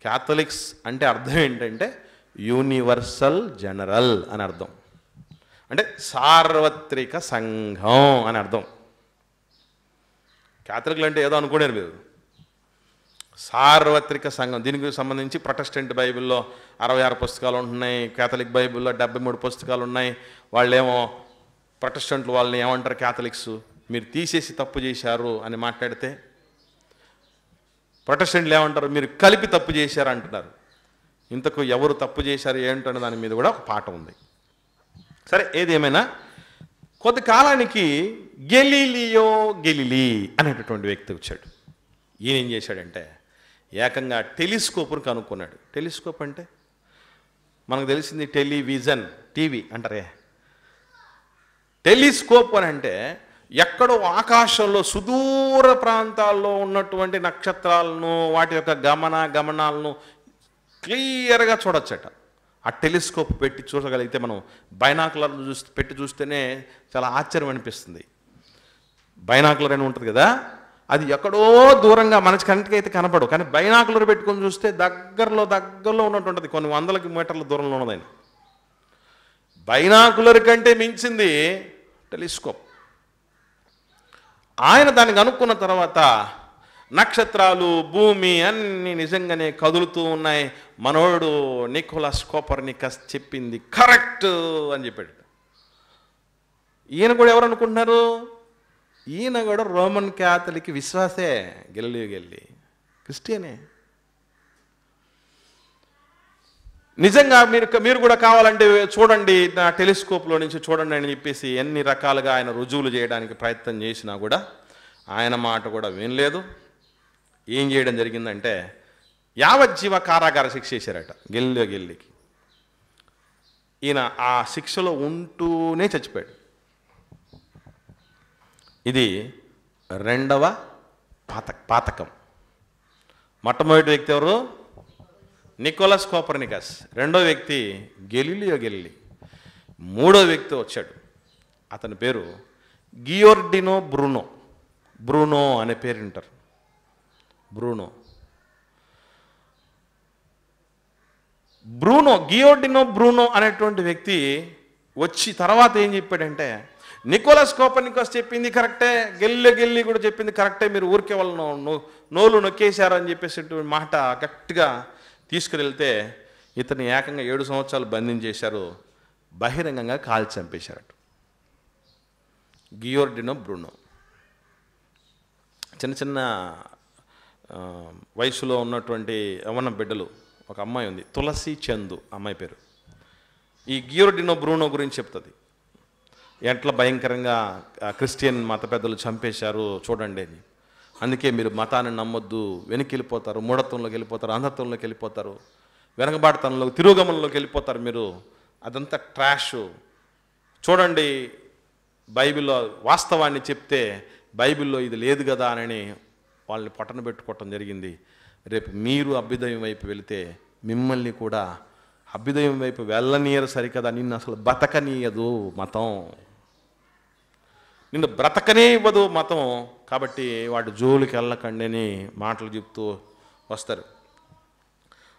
క్యాథలిక్స్ అంటే అర్థం ఏంటంటే యూనివర్సల్ జనరల్ అని అర్థం, అంటే సార్వత్రిక సంఘం అని అర్థం. క్యాథలిక్లు అంటే ఏదో అనుకునేరు మీరు, సార్వత్రిక సంఘం. దీనికి సంబంధించి ప్రొటెస్టెంట్ బైబిల్లో 66 పుస్తకాలు ఉంటున్నాయి, క్యాథలిక్ బైబిల్లో 73 పుస్తకాలు ఉన్నాయి. వాళ్ళేమో ప్రొటెస్టెంట్లు వాళ్ళని ఏమంటారు, క్యాథలిక్స్ మీరు తీసేసి తప్పు చేశారు అని మాట్లాడితే, ప్రొటెస్టెంట్లు ఏమంటారు, మీరు కలిపి తప్పు చేశారు అంటున్నారు. ఇంతకు ఎవరు తప్పు చేశారు ఏంటనే దాని మీద కూడా ఒక పాఠం ఉంది. సరే, ఏదేమైనా కొద్ది కాలానికి గెలీలీ అనేటటువంటి వ్యక్తి వచ్చాడు. ఈయన ఏం చేశాడంటే ఏకంగా టెలిస్కోప్ను కనుక్కున్నాడు. టెలిస్కోప్ అంటే మనకు తెలిసింది టెలివిజన్, టీవీ అంటారే. టెలిస్కోప్ అని అంటే ఎక్కడో ఆకాశంలో సుదూర ప్రాంతాల్లో ఉన్నటువంటి నక్షత్రాలను, వాటి యొక్క గమనాలను క్లియర్గా చూడొచ్చట. ఆ టెలిస్కోప్ పెట్టి చూడగలిగితే మనం బైనాకులర్లు పెట్టి చూస్తేనే చాలా ఆశ్చర్యం అనిపిస్తుంది. బైనాకులర్ అని ఉంటుంది కదా, అది ఎక్కడో దూరంగా మన కంటికి అయితే కనపడు, కానీ బైనాకులర్ పెట్టుకొని చూస్తే దగ్గరలో ఉన్నటువంటిది, కొన్ని 100 మీటర్ల దూరంలో ఉన్నదని. బైనాకులర్ కంటే మించింది టెలిస్కోప్. ఆయన దాన్ని కనుక్కున్న తర్వాత నక్షత్రాలు, భూమి అన్నీ నిజంగానే కదులుతూ ఉన్నాయి. మనోడు నికోలస్ కోపర్నికస్ చెప్పింది కరెక్ట్ అని చెప్పాడు. ఈయన కూడా ఎవరు అనుకుంటున్నారు? ఈయన కూడా రోమన్ క్యాథలిక్ విశ్వాసే, గెలిలీ క్రిస్టియనే. నిజంగా మీరు కూడా కావాలంటే చూడండి, నా టెలిస్కోప్లో నుంచి చూడండి అని చెప్పేసి ఎన్ని రకాలుగా ఆయన రుజువులు చేయడానికి ప్రయత్నం చేసినా కూడా ఆయన మాట కూడా వినలేదు. ఏం చేయడం జరిగిందంటే యావజ్జీవ కారాగార శిక్ష చేశారట గెల్లీకి. ఈయన ఆ శిక్షలో ఉంటూనే చచ్చిపోయాడు. ఇది రెండవ పాతకం. మొట్టమొదటి వ్యక్తి ఎవరు? Nicolaus Copernicus. రెండో వ్యక్తి గెలీలీ. మూడో వ్యక్తి వచ్చాడు, అతని పేరు గియోర్డినో బ్రూనో అనే పేరు వింటారు. గియోర్డినో బ్రూనో అనేటువంటి వ్యక్తి వచ్చి తర్వాత ఏం చెప్పాడంటే, నికోలస్ కోపర్నికస్ చెప్పింది కరెక్టే, గెల్లి కూడా చెప్పింది కరెక్టే, మీరు ఊరికే వాళ్ళను నోలు నొక్కేశారు అని చెప్పేసి మాట గట్టిగా తీసుకువెళ్తే ఇతన్ని ఏకంగా 7 సంవత్సరాలు బంధించేశారు, బహిరంగంగా కాల్చి చంపేశారట. గియోర్డినో బ్రూనో చిన్న వయసులో ఉన్నటువంటి యవ్వన బిడ్డలు, ఒక అమ్మాయి ఉంది, తులసి చందు అమ్మాయి పేరు. ఈ గియోర్డినో బ్రూనో గురించి చెప్తుంది, ఎట్లా భయంకరంగా క్రిస్టియన్ మత పెద్దలు చంపేశారు చూడండి అని. అందుకే మీరు మతాన్ని నమ్మొద్దు, వెనక్కి వెళ్ళిపోతారు, మూఢత్వంలోకి వెళ్ళిపోతారు, అంధత్వంలోకి వెళ్ళిపోతారు, వెనకబాటుతనంలో, తిరోగమనంలోకి వెళ్ళిపోతారు మీరు, అదంతా ట్రాష్. చూడండి, బైబిల్లో వాస్తవాన్ని చెప్తే బైబిల్లో ఇది లేదు కదా అని వాళ్ళని పట్టణ పెట్టుకోవటం జరిగింది. రేపు మీరు అభ్యుదయం వైపు వెళితే మిమ్మల్ని కూడా అభ్యుదయం వైపు వెళ్ళనీయరు సరికదా, నిన్ను అసలు బతకనీయదు మతం. నిన్ను బ్రతకనే ఇవ్వదు మతం, కాబట్టి వాటి జోలికి వెళ్ళకండి అని మాటలు చెప్తూ వస్తారు.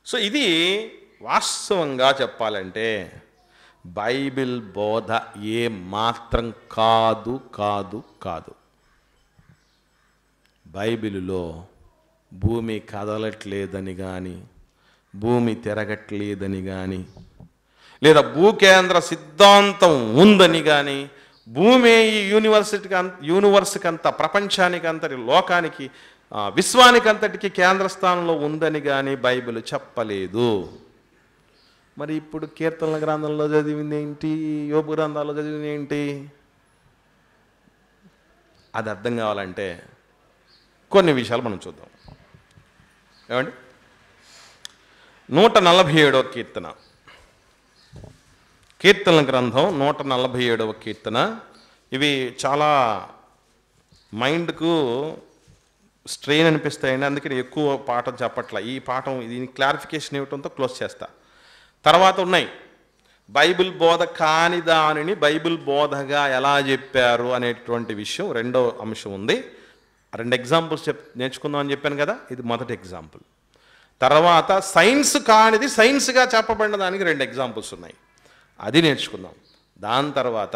సో ఇది వాస్తవంగా చెప్పాలంటే బైబిల్ బోధ ఏ మాత్రం కాదు కాదు కాదు. బైబిలులో భూమి కదలట్లేదని కానీ, భూమి తిరగట్లేదని కానీ, లేదా భూకేంద్ర సిద్ధాంతం ఉందని కానీ, భూమి ఈ యూనివర్స్కి అంత, ప్రపంచానికి అంతటి, లోకానికి, విశ్వానికి అంతటికి కేంద్ర స్థానంలో ఉందని కానీ బైబిల్ చెప్పలేదు. మరి ఇప్పుడు కీర్తనల గ్రంథంలో చదివింది ఏంటి, యోబు గ్రంథాల్లో చదివింది ఏంటి? అది అర్థం కావాలంటే కొన్ని విషయాలు మనం చూద్దాం. ఏమండి, 147వ కీర్తన, కీర్తనల గ్రంథం 147వ కీర్తన. ఇవి చాలా మైండ్కు స్ట్రెయిన్ అనిపిస్తాయండి, అందుకని ఎక్కువ పాఠం చెప్పట్ల. ఈ పాఠం దీని క్లారిఫికేషన్ ఇవ్వడంతో క్లోజ్ చేస్తా. తర్వాత ఉన్నాయి బైబిల్ బోధ కాని దానిని బైబిల్ బోధగా ఎలా చెప్పారు అనేటువంటి విషయం. రెండో అంశం ఉంది. 2 ఎగ్జాంపుల్స్ నేర్చుకుందాం అని చెప్పాను కదా, ఇది మొదటి ఎగ్జాంపుల్. తర్వాత సైన్స్ కానిది సైన్స్గా చెప్పబడిన దానికి 2 ఎగ్జాంపుల్స్ ఉన్నాయి, అది నేర్చుకుందాం. దాని తర్వాత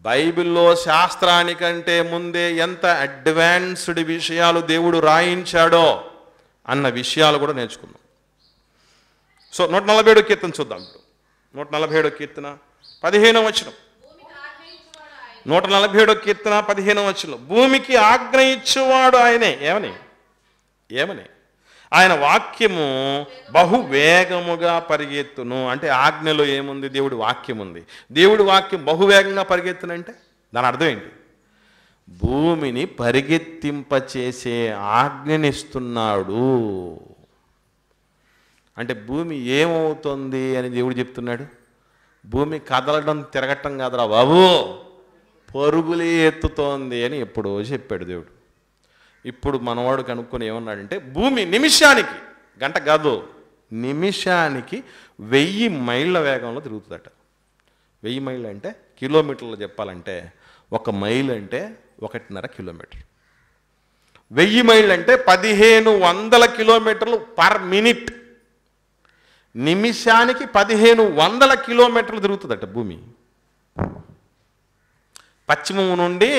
బైబిల్లో శాస్త్రానికంటే ముందే ఎంత అడ్వాన్స్డ్ విషయాలు దేవుడు రాయించాడో అన్న విషయాలు కూడా నేర్చుకుందాం. సో 147వ కీర్తన చూద్దాం. ఇప్పుడు 147వ కీర్తన 15వ వచనం. 147వ కీర్తన 15వ వచనం. భూమికి ఆజ్ఞ ఇచ్చేవాడు ఆయనే. ఏమని? ఆయన వాక్యము బహువేగముగా పరిగెత్తును. అంటే ఆజ్ఞలో ఏముంది? దేవుడి వాక్యం ఉంది. దేవుడి వాక్యం బహువేగంగా పరిగెత్తునంటే దాని అర్థం ఏంటి? భూమిని పరిగెత్తింపచేసే ఆజ్ఞనిస్తున్నాడు. అంటే భూమి ఏమవుతుంది అని దేవుడు చెప్తున్నాడు? భూమి కదలడం, తిరగటం కాదురా బాబు, పరుగులే ఎత్తుతోంది అని ఎప్పుడో చెప్పాడు దేవుడు. ఇప్పుడు మనవాడు కనుక్కొని ఏమన్నాడంటే భూమి నిమిషానికి, గంట కాదు, నిమిషానికి 1000 మైళ్ళ వేగంలో తిరుగుతుందట. 1000 మైళ్ళు అంటే కిలోమీటర్లు చెప్పాలంటే 1 మైల్ అంటే 1.5 కిలోమీటర్. 1000 మైళ్ళు అంటే 1500 కిలోమీటర్లు పర్ మినిట్. నిమిషానికి 1500 కిలోమీటర్లు తిరుగుతుందట భూమి. పశ్చిమం నుండి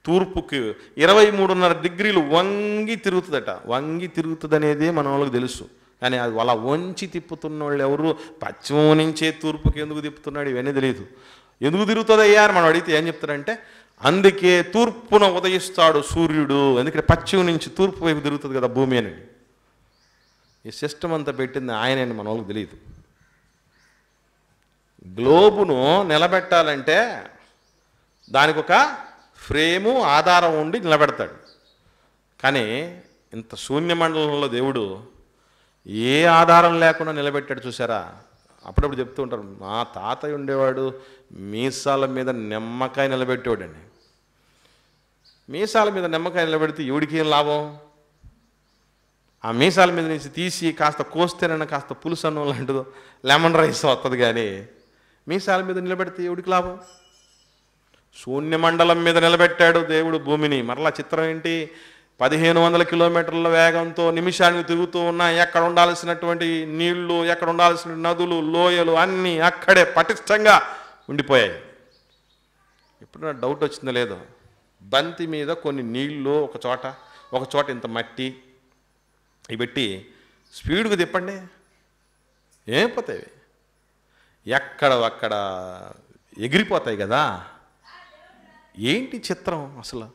తూర్పుకి 23.5 డిగ్రీలు వంగి తిరుగుతుందట. వంగి తిరుగుతుంది అనేది మన వాళ్ళకి తెలుసు, కానీ అది అలా వంచి తిప్పుతున్న వాళ్ళు ఎవరు? పశ్చిమం నుంచే తూర్పుకి ఎందుకు తిప్పుతున్నాడు ఇవన్నీ తెలియదు. ఎందుకు తిరుగుతుంది అయ్యా అని మనం అడిగితే ఏం చెప్తారంటే అందుకే తూర్పున ఉదయిస్తాడు సూర్యుడు, ఎందుకంటే పశ్చిమ నుంచి తూర్పు వైపు తిరుగుతుంది కదా భూమి అని. ఈ సిస్టమ్ అంతా పెట్టింది ఆయనని మన వాళ్ళకి తెలియదు. గ్లోబును నిలబెట్టాలంటే దానికి ఒక ఫ్రేము, ఆధారం ఉండి నిలబెడతాడు. కానీ ఇంత శూన్యమండలంలో దేవుడు ఏ ఆధారం లేకుండా నిలబెట్టాడు చూసారా? అప్పుడప్పుడు చెప్తూ ఉంటారు, మా తాతయ్య ఉండేవాడు మీసాల మీద నిమ్మకాయ నిలబెట్టేవాడండి. మీసాల మీద నిమ్మకాయ నిలబెడితే ఎవడికి ఏం లాభం? ఆ మీసాల మీద నుంచి తీసి కాస్త కోస్తేనన్నా కాస్త పులుసు అన్నం లాంటిదో లెమన్ రైస్ వస్తుంది, కానీ మీసాల మీద నిలబెడితే ఎవడికి లాభం? శూన్యమండలం మీద నిలబెట్టాడు దేవుడు భూమిని. మరలా చిత్రం ఏంటి? 1500 కిలోమీటర్ల వేగంతో నిమిషానికి తిరుగుతూ ఉన్నాయి. ఎక్కడ ఉండాల్సినటువంటి నీళ్లు, ఎక్కడ ఉండాల్సిన నదులు, లోయలు అన్నీ అక్కడే పటిష్టంగా ఉండిపోయాయి. ఇప్పుడు నాకు డౌట్ వచ్చిందో లేదో, బంతి మీద కొన్ని నీళ్లు ఒక చోట ఇంత మట్టి ఇవి పెట్టి స్పీడ్గా తిప్పండి, ఏమైపోతాయి? అక్కడ ఎగిరిపోతాయి కదా. ఏంటి చిత్రం అసలు?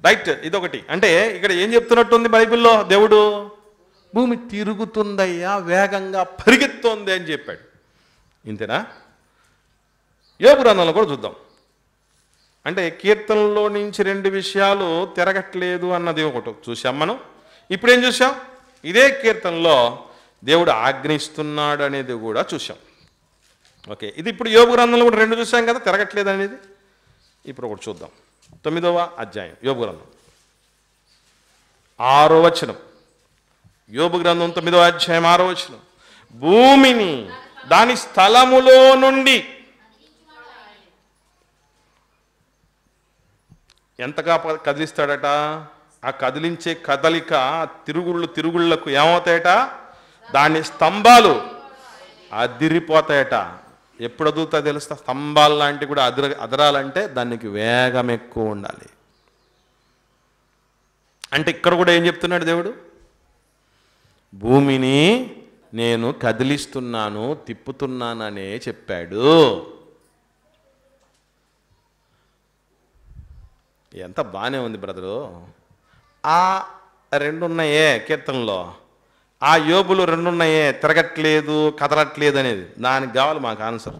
రైట్, ఇదొకటి. అంటే ఇక్కడ ఏం చెప్తున్నట్టుంది బైబిల్లో? దేవుడు భూమి తిరుగుతుందయ్యా, వేగంగా పరిగెత్తోంది అని చెప్పాడు. ఇంతేనా? యోబు గ్రంథంలో కూడా చూద్దాం. అంటే కీర్తనలో నుంచి 2 విషయాలు తిరగట్లేదు అన్నది ఒకటి చూసాం మనం. ఇప్పుడు ఏం చూసాం? ఇదే కీర్తనలో దేవుడు ఆజ్ఞిస్తున్నాడు అనేది కూడా చూసాం. ఓకే, ఇది ఇప్పుడు యోబు గ్రంథంలో కూడా 2 చూసాం కదా, తిరగట్లేదు అనేది. ఇప్పుడు ఒకటి చూద్దాం. 9వ అధ్యాయం యోబు గ్రంథం 6వ వచనం. యోబు గ్రంథం 9వ అధ్యాయం 6వ వచనం. భూమిని దాని స్థలములో నుండి ఎంతగా కదిలిస్తాడట? ఆ కదిలించే కదలిక తిరుగుళ్ళకు ఏమవుతాయట? దాని స్తంభాలు అదిరిపోతాయట. ఎప్పుడు అదుగుతా తెలుస్తా? స్తంభాలు లాంటివి కూడా అదరాలంటే దానికి వేగం ఎక్కువ ఉండాలి. అంటే ఇక్కడ కూడా ఏం చెప్తున్నాడు దేవుడు? భూమిని నేను కదిలిస్తున్నాను, తిప్పుతున్నాననే చెప్పాడు. ఎంత బాగానే ఉంది బ్రదరు. ఆ రెండు ఉన్నాయే కీర్తనలో, ఆ యోబులు రెండు ఉన్నాయే, తిరగట్లేదు కదలట్లేదు అనేది, దానికి కావాలి మాకు ఆన్సర్.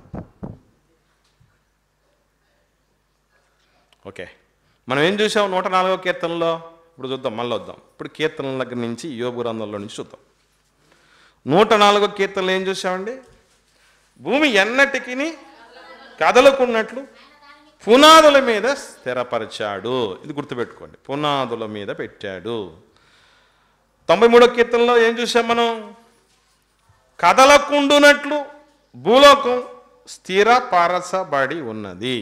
ఓకే, మనం ఏం చూసాం 104వ కీర్తనలో? ఇప్పుడు చూద్దాం, మళ్ళీ వద్దాం. ఇప్పుడు కీర్తనల దగ్గర నుంచి యోబు గ్రంథంలో నుంచి చూద్దాం. 104వ కీర్తనలో ఏం చూసామండి? భూమి ఎన్నటికి కదలకున్నట్లు పునాదుల మీద స్థిరపరిచాడు. ఇది గుర్తుపెట్టుకోండి, పునాదుల మీద పెట్టాడు. 93వ కీర్తనలో ఏం చూసాం మనం? కదలకుండునట్లు భూలోకం స్థిరపరచబడి ఉన్నది.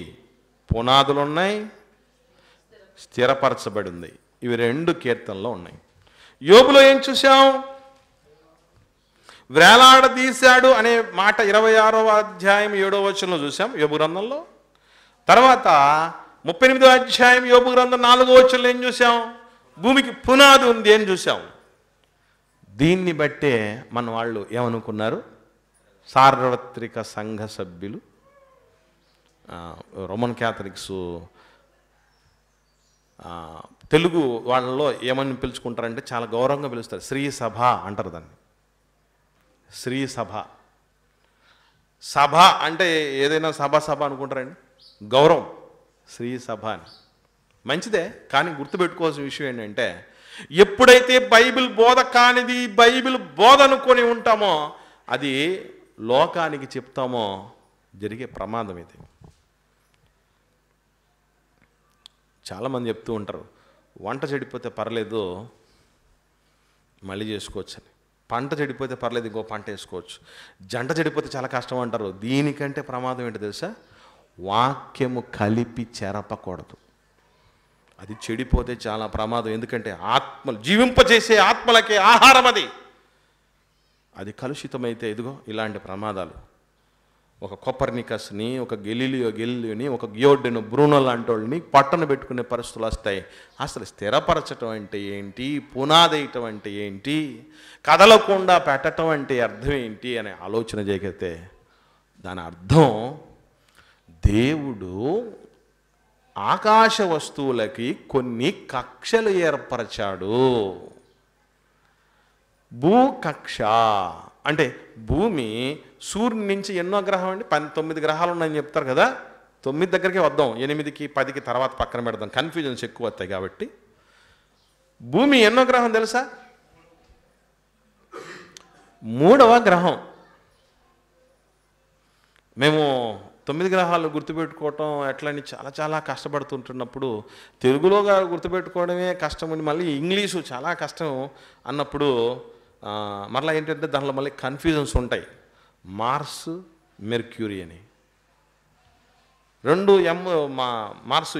పునాదులు ఉన్నాయి, స్థిరపరచబడి ఉంది. ఇవి రెండు కీర్తనలో ఉన్నాయి. యోబులో ఏం చూసాం? వేలాడదీశాడు అనే మాట 26వ అధ్యాయం 7వ వచనంలో చూసాం యోబు గ్రంథంలో. తర్వాత 38వ అధ్యాయం యోబు గ్రంథం 4వ వచనంలో ఏం చూసాం? భూమికి పునాది ఉంది అని చూసాం. దీన్ని బట్టే మన వాళ్ళు ఏమనుకున్నారు? సార్వత్రిక సంఘ సభ్యులు, రోమన్ క్యాథలిక్స్, తెలుగు వాళ్ళలో ఏమని పిలుచుకుంటారంటే చాలా గౌరవంగా పిలుస్తారు, శ్రీ సభ అంటారు దాన్ని. శ్రీ సభ. సభ అంటే ఏదైనా సభ అనుకుంటారండి, గౌరవం. శ్రీ సభ అని మంచిదే, కానీ గుర్తుపెట్టుకోవాల్సిన విషయం ఏంటంటే, ఎప్పుడైతే బైబిల్ బోధ కానిది బైబిల్ బోధ అనుకొని ఉంటామో అది లోకానికి చెప్తామో జరిగే ప్రమాదం ఇది. చాలామంది చెప్తూ ఉంటారు, వంట చెడిపోతే పర్లేదు మళ్ళీ చేసుకోవచ్చు అని, పంట చెడిపోతే పర్లేదు ఇంకో పంట వేసుకోవచ్చు, జంట చెడిపోతే చాలా కష్టం అంటారు. దీనికంటే ప్రమాదం ఏంటో తెలుసా? వాక్యము కలిపి చెరపకూడదు. అది చెడిపోతే చాలా ప్రమాదం. ఎందుకంటే ఆత్మలు జీవింపజేసే ఆత్మలకే ఆహారం అది. అది కలుషితమైతే ఇదిగో ఇలాంటి ప్రమాదాలు. ఒక కొపర్నికస్ని, ఒక గెలీలియోని, ఒక గియోర్డెను బ్రూనో లాంటి వాళ్ళని పట్టణ పెట్టుకునే పరిస్థితులు వస్తాయి. అసలు స్థిరపరచటం అంటే ఏంటి, పునాదేయటం అంటే ఏంటి, కదలకుండా పెట్టడం అంటే అర్థం ఏంటి అనే ఆలోచన చేయగలిగితే దాని అర్థం దేవుడు ఆకాశ వస్తువులకి కొన్ని కక్షలు ఏర్పరచాడు. భూకక్ష అంటే భూమి సూర్యుని నుంచి ఎన్నో గ్రహం అండి? 9 గ్రహాలు ఉన్నాయని చెప్తారు కదా. 9 దగ్గరికి వద్దాం, 8కి 10కి తర్వాత పక్కన పెడదాం, కన్ఫ్యూజన్స్ ఎక్కువ వస్తాయి కాబట్టి. భూమి ఎన్నో గ్రహం తెలుసా? 3వ గ్రహం. మేము 9 గ్రహాలు గుర్తుపెట్టుకోవటం ఎట్లని చాలా కష్టపడుతుంటున్నప్పుడు, తెలుగులో గుర్తుపెట్టుకోవడమే కష్టం, మళ్ళీ ఇంగ్లీషు చాలా కష్టం అన్నప్పుడు మరలా ఏంటంటే దాంట్లో మళ్ళీ కన్ఫ్యూజన్స్ ఉంటాయి. మార్స్, మెర్క్యూరీ అని రెండు మార్సు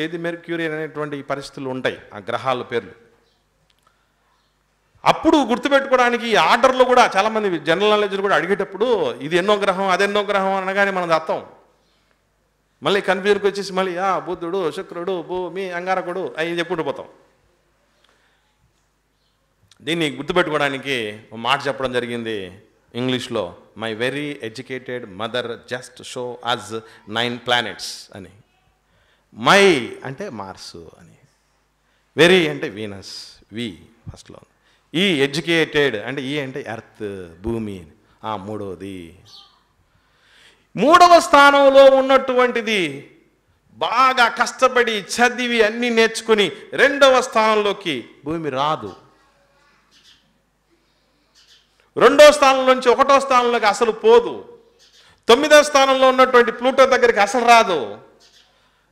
ఏది మెర్క్యూరీ అనేటువంటి పరిస్థితులు ఉంటాయి ఆ గ్రహాల పేర్లు. అప్పుడు గుర్తుపెట్టుకోవడానికి ఆర్డర్లో కూడా చాలామంది జనరల్ నాలెడ్జ్లు కూడా అడిగేటప్పుడు ఇది ఎన్నో గ్రహం అదెన్నో గ్రహం అనగానే మనది అర్థం మళ్ళీ కన్ఫ్యూజన్కి వచ్చేసి మళ్ళీ బుధుడు, శుక్రుడు, భూమి, అంగారకుడు అవి చెప్పుకుంటూ పోతాం. దీన్ని గుర్తుపెట్టుకోవడానికి ఒక మాట చెప్పడం జరిగింది ఇంగ్లీష్లో, my very educated mother just show us 9 planets అని. మై అంటే మార్సు అని, వెరీ అంటే వీనస్, వి ఫస్ట్లో, ఈ ఎడ్యుకేటెడ్ అంటే ఈ అంటే ఎర్త్ భూమి, మూడవది. 3వ స్థానంలో ఉన్నటువంటిది బాగా కష్టపడి చదివి అన్నీ నేర్చుకుని 2వ స్థానంలోకి భూమి రాదు. 2వ స్థానం నుంచి 1వ స్థానంలోకి అసలు పోదు. 9వ స్థానంలో ఉన్నటువంటి ప్లూటో దగ్గరికి అసలు రాదు.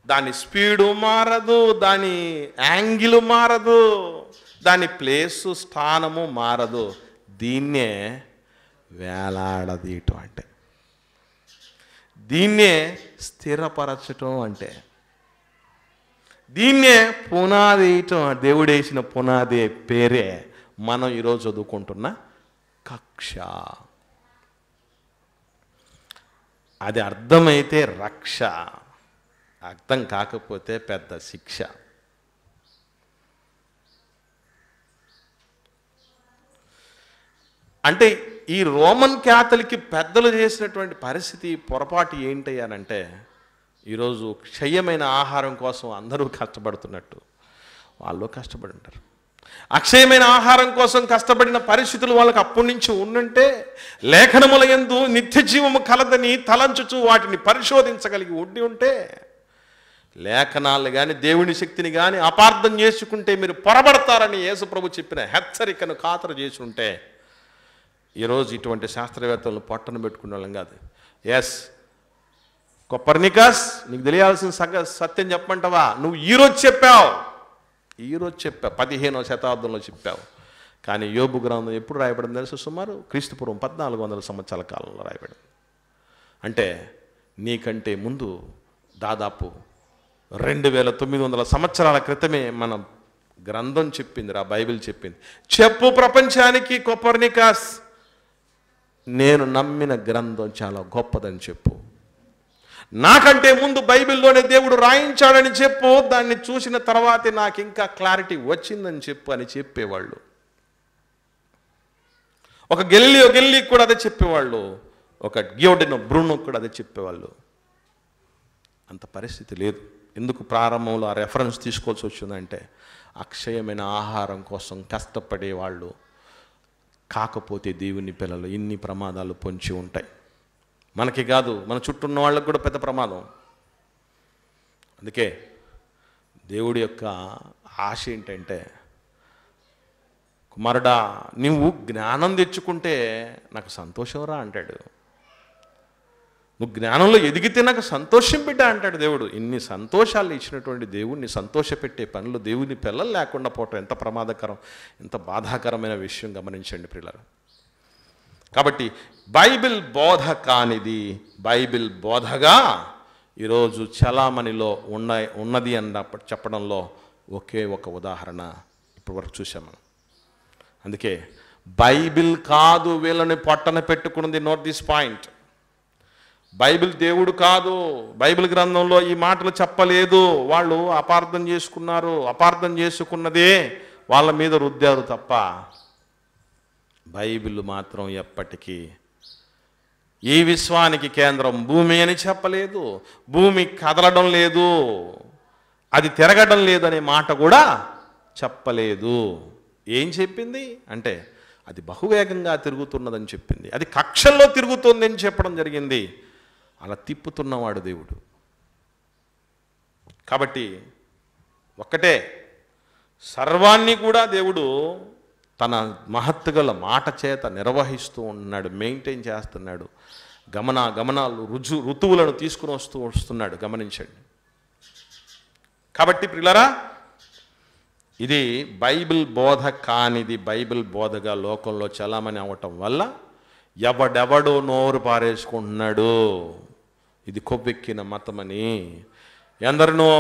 దాని స్పీడు మారదు, దాని యాంగిల్ మారదు, దాని ప్లేసు స్థానము మారదు. దీన్నే వేలాడదీయటం అంటే, దీన్నే స్థిరపరచటం అంటే, దీన్నే పునాది వేయటం, దేవుడు వేసిన పునాది పేరే మనం ఈరోజు చదువుకుంటున్న కక్ష. అది అర్థమైతే రక్ష, అర్థం కాకపోతే పెద్ద శిక్ష. అంటే ఈ రోమన్ క్యాథలిక్ పెద్దలు చేసినటువంటి పరిస్థితి పొరపాటు ఏంటయ్యానంటే, ఈరోజు క్షయమైన ఆహారం కోసం అందరూ కష్టపడుతున్నట్టు వాళ్ళు కష్టపడి ఉంటారు. అక్షయమైన ఆహారం కోసం కష్టపడిన పరిస్థితులు వాళ్ళకి అప్పటి నుంచి ఉండుంటే, లేఖనముల యందు నిత్య జీవము కలదని తలంచుచు వాటిని పరిశోధించగలిగి ఉండి ఉంటే, లేఖనాలు కానీ దేవుని శక్తిని కానీ అపార్థం చేసుకుంటే మీరు పొరబడతారని యేసుప్రభు చెప్పిన హెచ్చరికను ఖాతరు చేసి ఉంటే, ఈరోజు ఇటువంటి శాస్త్రవేత్తలను పొట్టను పెట్టుకునే వాళ్ళం కాదు. ఎస్, కొపర్నికస్, నీకు తెలియాల్సిన సత్యం చెప్పమంటావా? నువ్వు ఈరోజు చెప్పావు, 15వ శతాబ్దంలో చెప్పావు. కానీ యోబు గ్రంథం ఎప్పుడు రాయబడింది తెలుసు? సుమారు క్రీస్తుపూర్వం 1400 సంవత్సరాల కాలంలో రాయబడింది. అంటే నీకంటే ముందు దాదాపు 2900 సంవత్సరాల క్రితమే మన గ్రంథం చెప్పింది, బైబిల్ చెప్పింది. చెప్పు ప్రపంచానికి కొపర్నికస్, నేను నమ్మిన గ్రంథం చాలా గొప్పదని చెప్పు. నాకంటే ముందు బైబిల్లోనే దేవుడు రాయించాడని చెప్పు. దాన్ని చూసిన తర్వాతే నాకు ఇంకా క్లారిటీ వచ్చిందని చెప్పు అని చెప్పేవాళ్ళు. ఒక గెల్లి కూడా అదే చెప్పేవాళ్ళు, ఒక గియోడినో బ్రూనో కూడా అదే చెప్పేవాళ్ళు. అంత పరిస్థితి లేదు. ఎందుకు ప్రారంభంలో ఆ రెఫరెన్స్ తీసుకోవాల్సి వచ్చిందంటే, అక్షయమైన ఆహారం కోసం కష్టపడేవాళ్ళు కాకపోతే దేవుని పిల్లలు ఇన్ని ప్రమాదాలు పొంచి ఉంటాయి. మనకి కాదు, మన చుట్టూ ఉన్న వాళ్ళకు కూడా పెద్ద ప్రమాదం. అందుకే దేవుడి యొక్క ఆశ ఏంటంటే, కుమారుడా నువ్వు జ్ఞానం తెచ్చుకుంటే నాకు సంతోషం రా అంటాడు. నువ్వు జ్ఞానంలో ఎదిగితే నాకు సంతోషం బిడ్డ అంటాడు దేవుడు. ఇన్ని సంతోషాలు ఇచ్చినటువంటి దేవుడిని సంతోషపెట్టే పనులు దేవుని పిల్లలు లేకుండా పోవటం ఎంత ప్రమాదకరం, ఎంత బాధాకరమైన విషయం గమనించండి ప్రియులారా. కాబట్టి బైబిల్ బోధ కానిది బైబిల్ బోధగా ఈరోజు చలామణిలో ఉన్నది అన్నప్పుడు చెప్పడంలో ఒకే ఒక ఉదాహరణ ఇప్పటివరకు చూసాం మనం. అందుకే బైబిల్ కాదు వీళ్ళని పొట్టన పెట్టుకున్నది. Note this point. బైబిల్ దేవుడు కాదు, బైబిల్ గ్రంథంలో ఈ మాటలు చెప్పలేదు. వాళ్ళు అపార్థం చేసుకున్నారు, అపార్థం చేసుకున్నదే వాళ్ళ మీద రుద్దారు తప్ప బైబిల్ మాత్రం ఎప్పటికీ ఈ విశ్వానికి కేంద్రం భూమి అని చెప్పలేదు. భూమి కదలడం లేదు, అది తిరగడం లేదనే మాట కూడా చెప్పలేదు. ఏం చెప్పింది అంటే, అది బహువేగంగా తిరుగుతున్నదని చెప్పింది. అది కక్షల్లో తిరుగుతుంది అని చెప్పడం జరిగింది. అలా తిప్పుతున్నవాడు దేవుడు. కాబట్టి ఒక్కటే, సర్వాన్ని కూడా దేవుడు తన మహత్తుగల మాట చేత నిర్వహిస్తూ ఉన్నాడు, మెయింటైన్ చేస్తున్నాడు. గమనాలు ఋతువులను తీసుకుని వస్తున్నాడు. గమనించండి. కాబట్టి ప్రియులారా, ఇది బైబిల్ బోధ కానిది బైబిల్ బోధగా లోకంలో చలామణి అవ్వటం వల్ల ఎవడెవడో నోరు పారేసుకుంటున్నాడు. ఇది కొవ్వెక్కిన మతమని ఎందరినో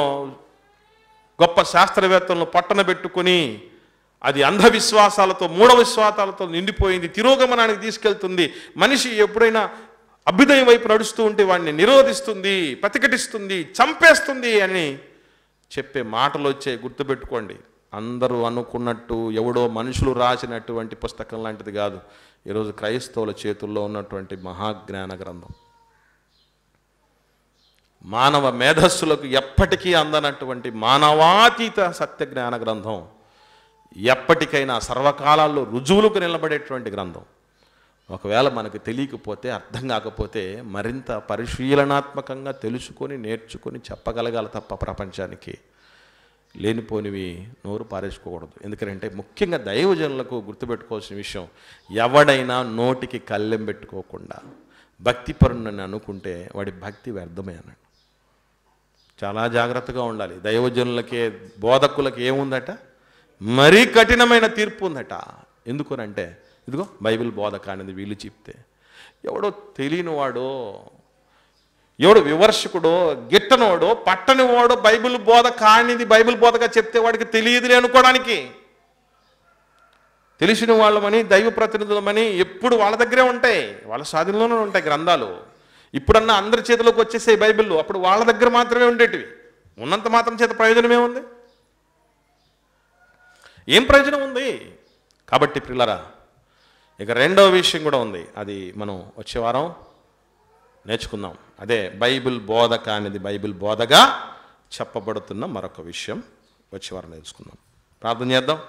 గొప్ప శాస్త్రవేత్తలను పట్టణ పెట్టుకుని అది అంధవిశ్వాసాలతో మూఢ విశ్వాసాలతో నిండిపోయింది, తిరోగమనానికి తీసుకెళ్తుంది. మనిషి ఎప్పుడైనా అభ్యుదయం వైపు నడుస్తూ ఉంటే వాడిని నిరోధిస్తుంది, ప్రతిఘటిస్తుంది, చంపేస్తుంది అని చెప్పే మాటలు వచ్చే. గుర్తుపెట్టుకోండి, అందరూ అనుకున్నట్టు ఎవడో మనుషులు రాసినటువంటి పుస్తకం లాంటిది కాదు. ఈరోజు క్రైస్తవుల చేతుల్లో ఉన్నటువంటి మహాజ్ఞాన గ్రంథం, మానవ మేధస్సులకు ఎప్పటికీ అందనటువంటి మానవాతీత సత్య జ్ఞాన గ్రంథం, ఎప్పటికైనా సర్వకాలాల్లో రుజువులకు నిలబడేటువంటి గ్రంథం. ఒకవేళ మనకు తెలియకపోతే, అర్థం కాకపోతే మరింత పరిశీలనాత్మకంగా తెలుసుకొని నేర్చుకొని చెప్పగలగాలి తప్ప ప్రపంచానికి లేనిపోనివి నోరు పారేసుకోకూడదు. ఎందుకంటే ముఖ్యంగా దైవజనులకు గుర్తుపెట్టుకోవాల్సిన విషయం, ఎవడైనా నోటికి కళ్ళెం పెట్టుకోకుండా భక్తిపరుణ్ణి అనుకుంటే వాడి భక్తి వ్యర్థమే అన్నాడు. చాలా జాగ్రత్తగా ఉండాలి. దైవజనులకే బోధకులకి ఏముందట, మరీ కఠినమైన తీర్పు ఉందట. ఎందుకనంటే ఇదిగో బైబిల్ బోధ కానిది వీళ్ళు చెప్తే, ఎవడో తెలియని వాడో ఎవడు విమర్శకుడో గిట్టనోడో పట్టని వాడు బైబిల్ బోధ కానిది బైబిల్ బోధగా చెప్తే వాడికి తెలియదులే అనుకోవడానికి. తెలిసిన వాళ్ళమని దైవ ప్రతినిధులమని ఎప్పుడు వాళ్ళ దగ్గరే ఉంటాయి, వాళ్ళ స్వాధీనంలోనే ఉంటాయి గ్రంథాలు. ఇప్పుడన్నా అందరి చేతిలోకి వచ్చేసాయి బైబిల్, అప్పుడు వాళ్ళ దగ్గర మాత్రమే ఉండేటివి. ఉన్నంత మాత్రం చేత ప్రయోజనం ఏముంది? ఏం ప్రయోజనం ఉంది? కాబట్టి ప్రియులారా, ఇక రెండవ విషయం కూడా ఉంది, అది మనం వచ్చే వారం నేర్చుకుందాం. అదే బైబిల్ బోధ కానిది బైబిల్ బోధగా చెప్పబడుతున్న మరొక విషయం వచ్చే వారం నేర్చుకుందాం. ప్రార్థన చేద్దాం.